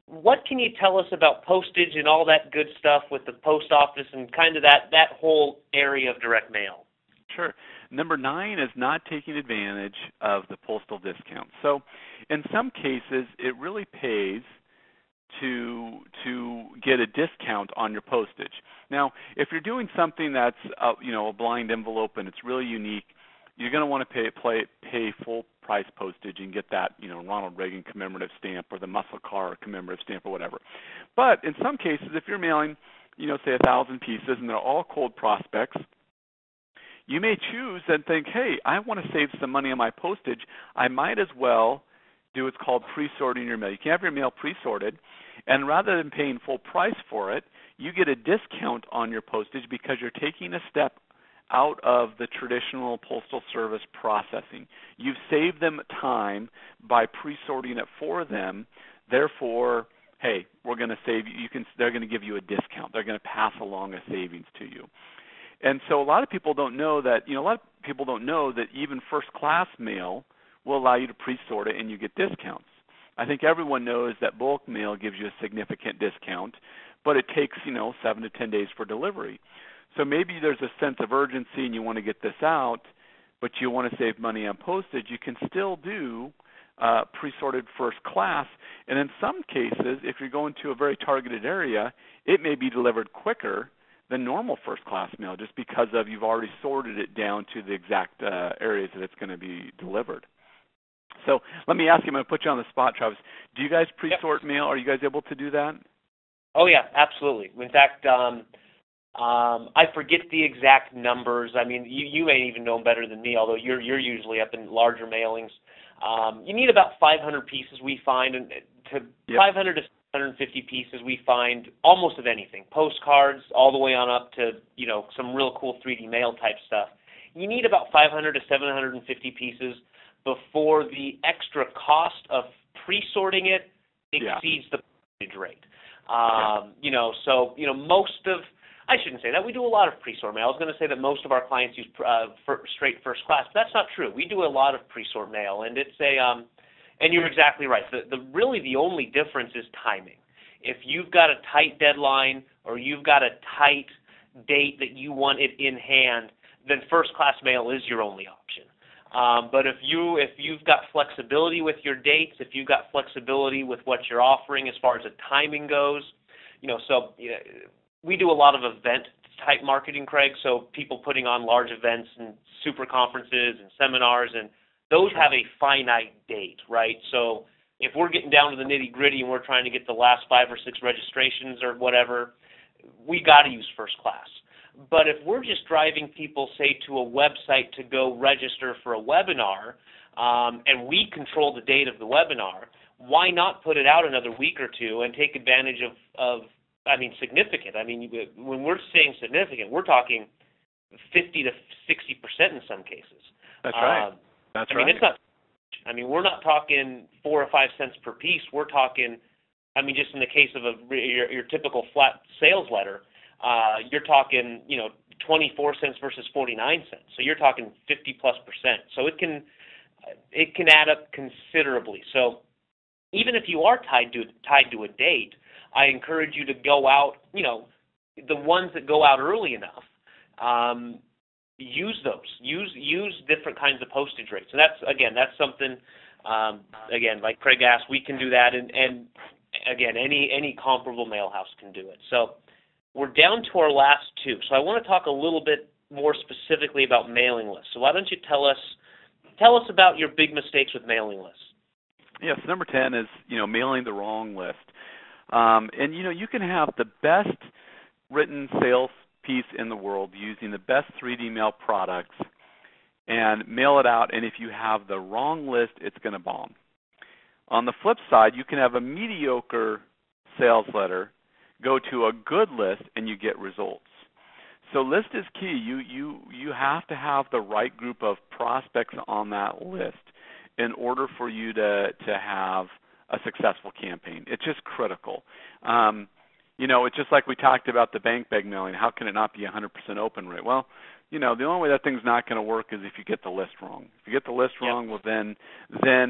What can you tell us about postage and all that good stuff with the post office and kind of that whole area of direct mail? Sure. Number 9 is not taking advantage of the postal discount. So in some cases, it really pays to get a discount on your postage. Now, if you're doing something that's a blind envelope and it's really unique, you're going to want to pay full price postage and get that Ronald Reagan commemorative stamp or the muscle car commemorative stamp or whatever. But in some cases, if you're mailing say 1,000 pieces and they're all cold prospects, you may choose and think, hey, I want to save some money on my postage. I might as well do what's called pre-sorting your mail. You can have your mail pre-sorted, and rather than paying full price for it, you get a discount on your postage because you're taking a step out of the traditional postal service processing. You've saved them time by pre-sorting it for them. Therefore, hey, we're going to save you. They're going to give you a discount. They're going to pass along a savings to you. And so a lot of people don't know that, even first-class mail will allow you to pre-sort it and you get discounts. I think everyone knows that bulk mail gives you a significant discount, but it takes, 7 to 10 days for delivery. So maybe there's a sense of urgency and you want to get this out, but you want to save money on postage. You can still do pre-sorted first class. And in some cases, if you're going to a very targeted area, it may be delivered quicker than normal first-class mail just because you've already sorted it down to the exact areas that it's going to be delivered. So let me ask you, I'm going to put you on the spot, Travis. Do you guys pre-sort mail? Are you guys able to do that? Oh, yeah, absolutely. In fact, I forget the exact numbers. I mean, you may even know them better than me, although you're usually up in larger mailings. You need about 500 pieces, we find, and 500 to 150 pieces we find almost of anything, postcards all the way on up to some real cool 3D mail type stuff. You need about 500 to 750 pieces before the extra cost of pre-sorting it exceeds the postage rate. Most of, I shouldn't say that, we do a lot of pre-sort mail. I was going to say that most of our clients use straight first class, but that's not true. We do a lot of pre-sort mail, and it's and you're exactly right. Really the only difference is timing. If you've got a tight deadline or you've got a tight date that you want it in hand, then first class mail is your only option. But if you've got flexibility with your dates, if you've got flexibility with what you're offering as far as the timing goes, we do a lot of event type marketing, Craig. So people putting on large events and super conferences and seminars, and those have a finite date, right? So if we're getting down to the nitty gritty and we're trying to get the last 5 or 6 registrations or whatever, we got to use first class. But if we're just driving people, say, to a website to go register for a webinar, and we control the date of the webinar, why not put it out another week or two and take advantage of significant. I mean, when we're saying significant, we're talking 50 to 60% in some cases. That's right. That's right. It's not. I mean, we're not talking 4 or 5 cents per piece. We're talking. I mean, just in the case of your typical flat sales letter, you're talking 24 cents versus 49 cents. So you're talking 50+%. So it can add up considerably. So even if you are tied to a date, I encourage you to go out, the ones that go out early enough, use those. Use different kinds of postage rates. And that's something, like Craig asked, we can do that. And again, any comparable mail house can do it. So we're down to our last 2. So I want to talk a little bit more specifically about mailing lists. So why don't you tell us about your big mistakes with mailing lists? Yes, number 10 is, mailing the wrong list. And you can have the best written sales piece in the world using the best 3D mail products and mail it out, and if you have the wrong list, it's going to bomb. On the flip side, you can have a mediocre sales letter go to a good list and you get results. So list is key. You have to have the right group of prospects on that list in order for you to have a successful campaign. It's just critical. It's just like we talked about the bank bag mailing. How can it not be 100% open rate? Well, the only way that thing's not going to work is if you get the list wrong. If you get the list wrong, well, then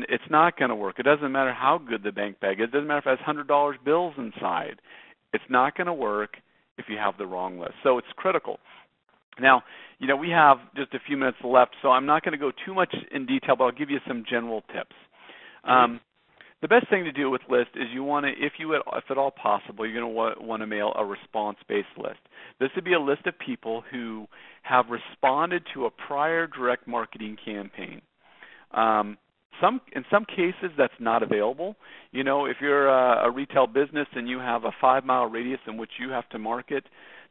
it's not going to work. It doesn't matter how good the bank bag is. It doesn't matter if it has $100 bills inside. It's not going to work if you have the wrong list. So it's critical. Now, we have just a few minutes left, so I'm not going to go too much in detail, but I'll give you some general tips. The best thing to do with lists is you want to, if at all possible, you're going to want to mail a response-based list. This would be a list of people who have responded to a prior direct marketing campaign. In some cases, that's not available. If you're a retail business and you have a 5-mile radius in which you have to market,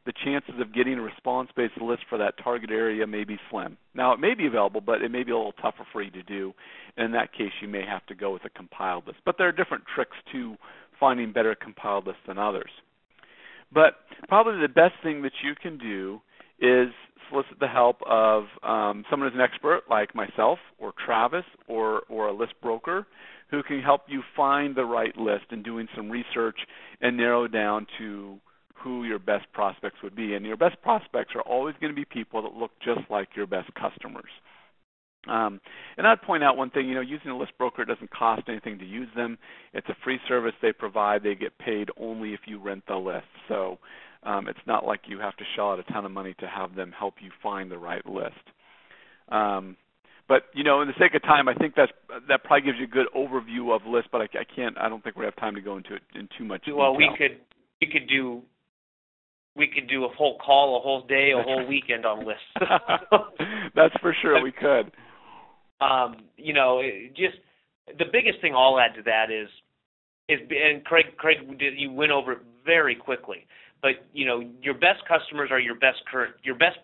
the chances of getting a response-based list for that target area may be slim. Now, it may be available, but it may be a little tougher for you to do. In that case, you may have to go with a compiled list. But there are different tricks to finding better compiled lists than others. But probably the best thing that you can do is solicit the help of someone who's an expert like myself or Travis or a list broker who can help you find the right list and doing some research and narrow down to who your best prospects would be. And your best prospects are always going to be people that look just like your best customers. And I'd point out one thing, using a list broker doesn't cost anything to use them. It's a free service they provide. They get paid only if you rent the list. So it's not like you have to shell out a ton of money to have them help you find the right list. But in the sake of time, I think that probably gives you a good overview of lists, but I don't think we have time to go into it in too much detail. Well, we could do a whole call, a whole day, a whole weekend on lists. That's for sure, we could. Just the biggest thing I'll add to that is and Craig, you went over it very quickly. But your best customers are your best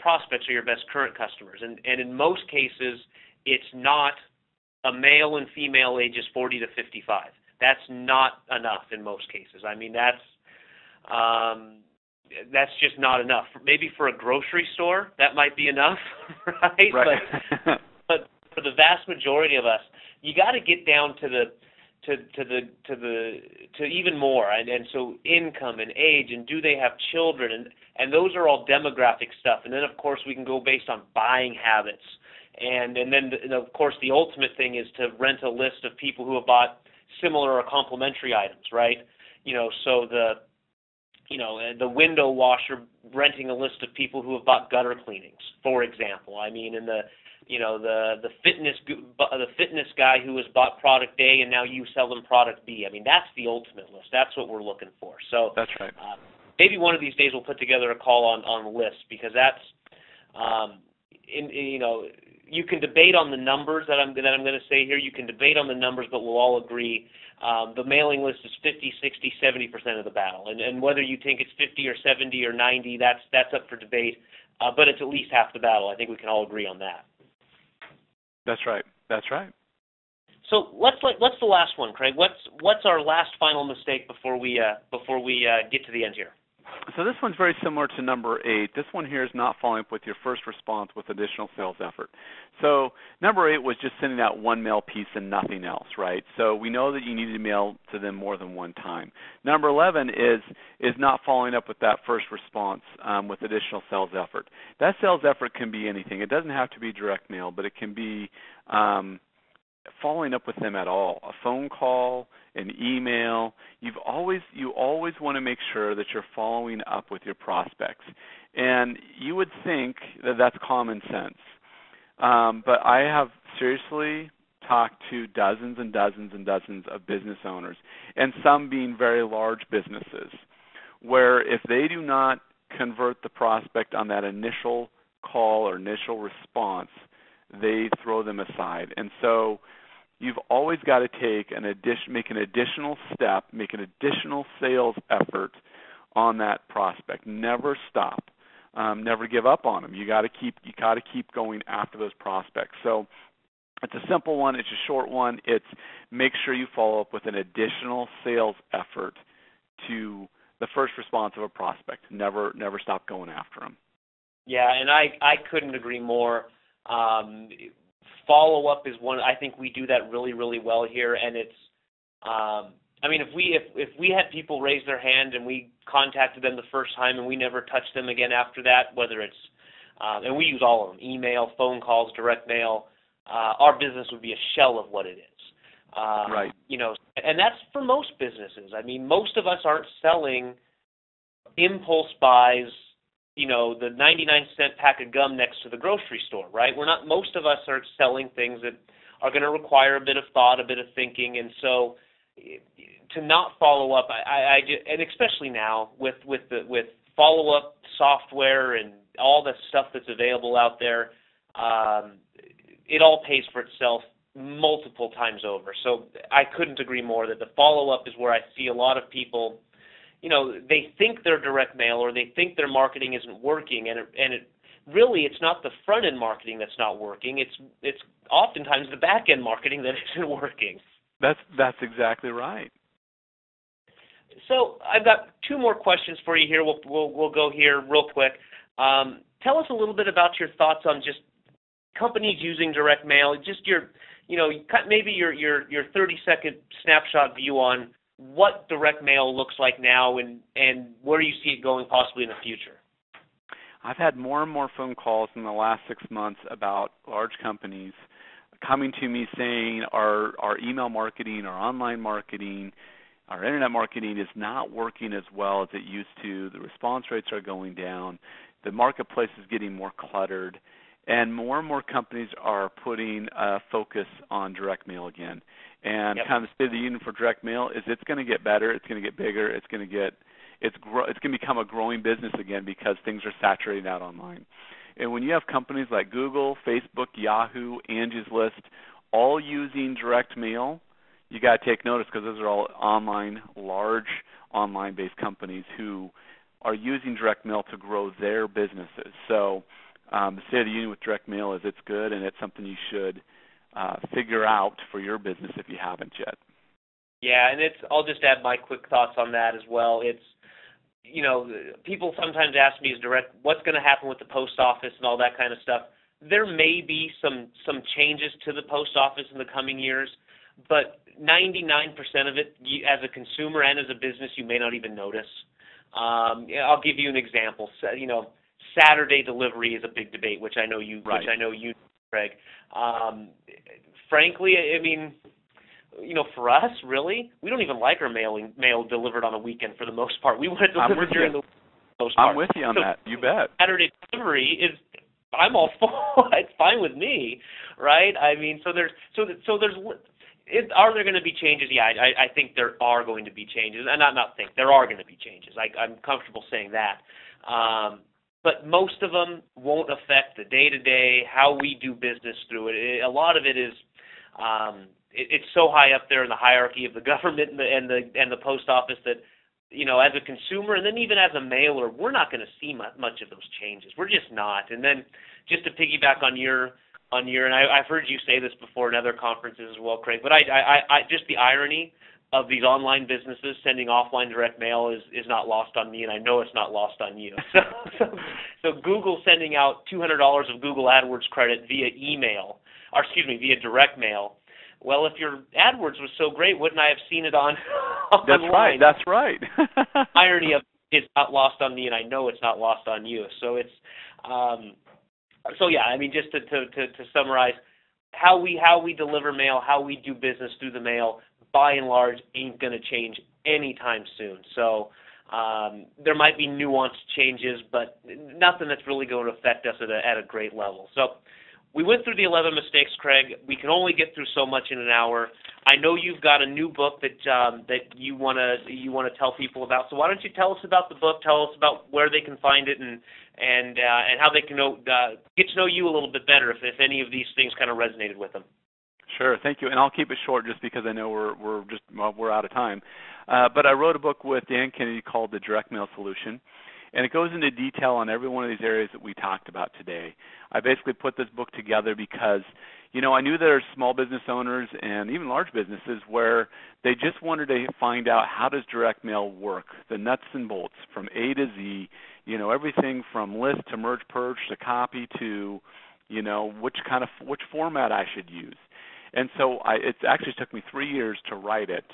prospects are your best current customers, and in most cases, it's not a male and female ages 40 to 55. That's not enough in most cases. I mean, that's just not enough. Maybe for a grocery store, that might be enough, right? But for the vast majority of us, you got to get down to even more, and so income and age, and do they have children, and those are all demographic stuff. And then of course we can go based on buying habits, and then of course the ultimate thing is to rent a list of people who have bought similar or complementary items, right? So the window washer renting a list of people who have bought gutter cleanings, for example. I mean, and the fitness guy who has bought product A and now you sell them product B. I mean, that's the ultimate list. That's what we're looking for. So that's right. Maybe one of these days we'll put together a call on lists, because that's you can debate on the numbers that I'm going to say here. You can debate on the numbers, but we'll all agree the mailing list is 50, 60, 70% of the battle. And whether you think it's 50 or 70 or 90, that's up for debate. But it's at least half the battle. I think we can all agree on that. That's right. That's right. So what's the last one, Craig? What's our last final mistake before we get to the end here? So this one's very similar to number 8. This one here is not following up with your first response with additional sales effort. So number 8 was just sending out one mail piece and nothing else, right? So we know that you need to mail to them more than one time. Number 11 is not following up with that first response with additional sales effort. That sales effort can be anything. It doesn't have to be direct mail, but it can be following up with them at all. A phone call, an email. You always want to make sure that you're following up with your prospects. And you would think that that's common sense. But I have seriously talked to dozens and dozens and dozens of business owners, and some being very large businesses, where if they do not convert the prospect on that initial call or initial response, they throw them aside. And so you've always got to make an additional step, make an additional sales effort on that prospect. Never stop. Never give up on them. You got to keep going after those prospects. So it's a simple one. It's a short one. It's make sure you follow up with an additional sales effort to the first response of a prospect. Never stop going after them. Yeah, and I couldn't agree more. Follow-up is one. I think we do that really, really well here, and it's if we had people raise their hand and we contacted them the first time and we never touched them again after that, whether it's and we use all of them, email, phone calls, direct mail, our business would be a shell of what it is. Right. And that's for most businesses. I mean, most of us aren't selling impulse buys, the 99-cent pack of gum next to the grocery store, right? Most of us are selling things that are going to require a bit of thought, a bit of thinking, and so to not follow up, and especially now with follow-up software and all the stuff that's available out there, it all pays for itself multiple times over. So I couldn't agree more that the follow-up is where I see a lot of people. They think their direct mail or they think their marketing isn't working, and it's not the front end marketing that's not working. It's oftentimes the back end marketing that isn't working. That's exactly right. So I've got two more questions for you here. We'll go here real quick. Tell us a little bit about your thoughts on just companies using direct mail. Just maybe your 30-second snapshot view on what direct mail looks like now and where you see it going possibly in the future. I've had more and more phone calls in the last 6 months about large companies coming to me saying our email marketing, our online marketing, our internet marketing is not working as well as it used to. The response rates are going down. The marketplace is getting more cluttered. And more companies are putting a focus on direct mail again. And kind of the state of the union for direct mail is it's going to get better, it's going to get bigger, it's going to become a growing business again because things are saturating out online. And when you have companies like Google, Facebook, Yahoo, Angie's List, all using direct mail, you got to take notice because those are all large online-based companies who are using direct mail to grow their businesses. So the state of the union with direct mail is it's good, and it's something you should figure out for your business if you haven't yet. Yeah, and I'll just add my quick thoughts on that as well. It's, people sometimes ask me, what's going to happen with the post office and all that kind of stuff. There may be some changes to the post office in the coming years, but 99% of it, as a consumer and as a business, you may not even notice. I'll give you an example. Saturday delivery is a big debate, which I know you, Craig. Frankly, I mean, for us, really, we don't even like our mail delivered on a weekend for the most part. We want it delivered during the week for the most part. I'm with you on that. You bet. Saturday delivery is, I'm all for. It's fine with me, right? I mean, are there going to be changes? Yeah, I think there are going to be changes. And there are going to be changes. I'm comfortable saying that. But most of them won't affect the day-to-day, how we do business through it. A lot of it is, it's so high up there in the hierarchy of the government and the post office that, as a consumer and then even as a mailer, we're not going to see much of those changes. We're just not. And then just to piggyback on your, and I've heard you say this before in other conferences as well, Craig, but I just the irony of these online businesses sending offline direct mail is not lost on me, and I know it's not lost on you. So Google sending out $200 of Google AdWords credit via via direct mail. Well, if your AdWords was so great, wouldn't I have seen it on online? That's right. Irony of it's not lost on me, and I know it's not lost on you. So it's so yeah. I mean, just to summarize, how we deliver mail, how we do business through the mail, by and large, ain't going to change anytime soon. So there might be nuanced changes, but nothing that's really going to affect us at a great level. So we went through the 11 mistakes, Craig. We can only get through so much in an hour. I know you've got a new book that you want to tell people about. So why don't you tell us about the book? Tell us about where they can find it and how they can get to know you a little bit better if any of these things kind of resonated with them. Sure, thank you, and I'll keep it short just because I know we're out of time. But I wrote a book with Dan Kennedy called The Direct Mail Solution, and it goes into detail on every one of these areas that we talked about today. I basically put this book together because, I knew there are small business owners and even large businesses where they just wanted to find out how does direct mail work, the nuts and bolts from A to Z, everything from list to merge purge to copy to, which format I should use. And so it actually took me 3 years to write it,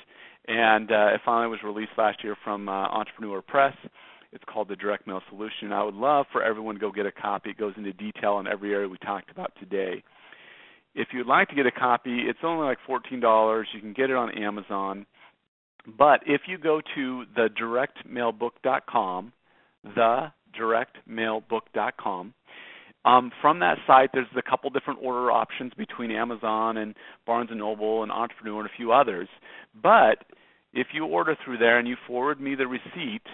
and it finally was released last year from Entrepreneur Press. It's called The Direct Mail Solution. I would love for everyone to go get a copy. It goes into detail on every area we talked about today. If you'd like to get a copy, it's only like $14. You can get it on Amazon. But if you go to thedirectmailbook.com, thedirectmailbook.com, from that site, there's a couple different order options between Amazon and Barnes & Noble and Entrepreneur and a few others. But if you order through there and you forward me the receipt,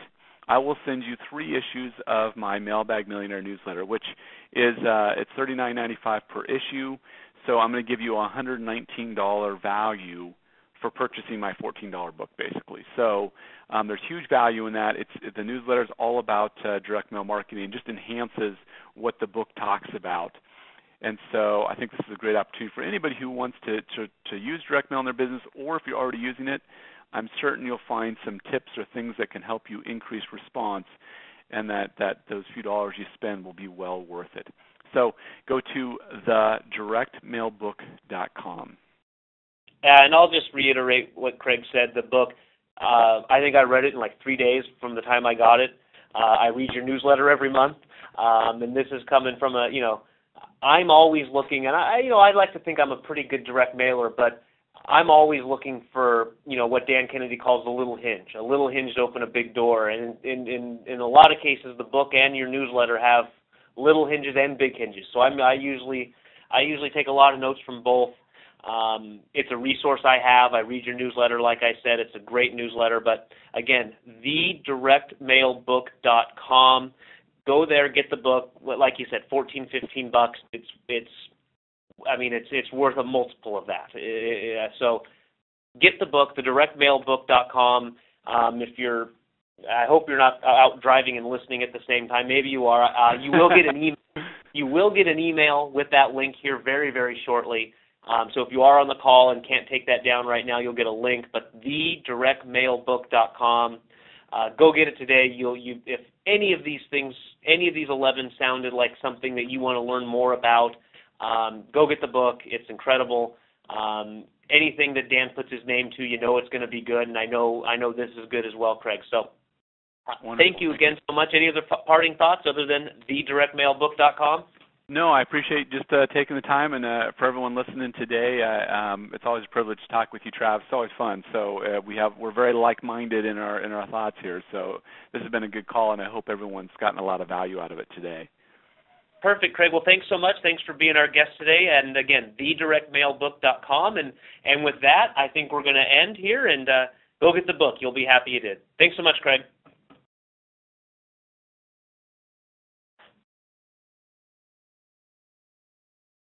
I will send you 3 issues of my Mailbag Millionaire newsletter, which is it's $39.95 per issue. So I'm going to give you a $119 value for purchasing my $14 book, basically. So there's huge value in that. The newsletter is all about direct mail marketing and just enhances what the book talks about. And so I think this is a great opportunity for anybody who wants to use direct mail in their business, or if you're already using it, I'm certain you'll find some tips or things that can help you increase response, and that those few dollars you spend will be well worth it. So go to thedirectmailbook.com. And I'll just reiterate what Craig said. The book, I think I read it in like 3 days from the time I got it. I read your newsletter every month, and this is coming from I'm always looking, and I like to think I'm a pretty good direct mailer, but I'm always looking for, what Dan Kennedy calls a little hinge to open a big door. And in a lot of cases, the book and your newsletter have little hinges and big hinges. So I usually take a lot of notes from both. It's a resource I have. I read your newsletter, like I said. It's a great newsletter. But again, thedirectmailbook.com. Go there, get the book. Like you said, $14, $15. It's worth a multiple of that. So get the book, thedirectmailbook.com. I hope you're not out driving and listening at the same time. Maybe you are. You will get an email. You will get an email with that link here very, very shortly. So if you are on the call and can't take that down right now, you'll get a link. But thedirectmailbook.com. Go get it today. If any of these things, any of these 11 sounded like something that you want to learn more about, go get the book. It's incredible. Anything that Dan puts his name to, it's going to be good, and I know this is good as well, Craig. So thank you again so much. Any other parting thoughts other than thedirectmailbook.com? No, I appreciate just taking the time, and for everyone listening today, it's always a privilege to talk with you, Trav. It's always fun. So we're very like-minded in our thoughts here. So this has been a good call, and I hope everyone's gotten a lot of value out of it today. Perfect, Craig. Well, thanks so much. Thanks for being our guest today. And again, thedirectmailbook.com. And with that, I think we're going to end here and go get the book. You'll be happy you did. Thanks so much, Craig.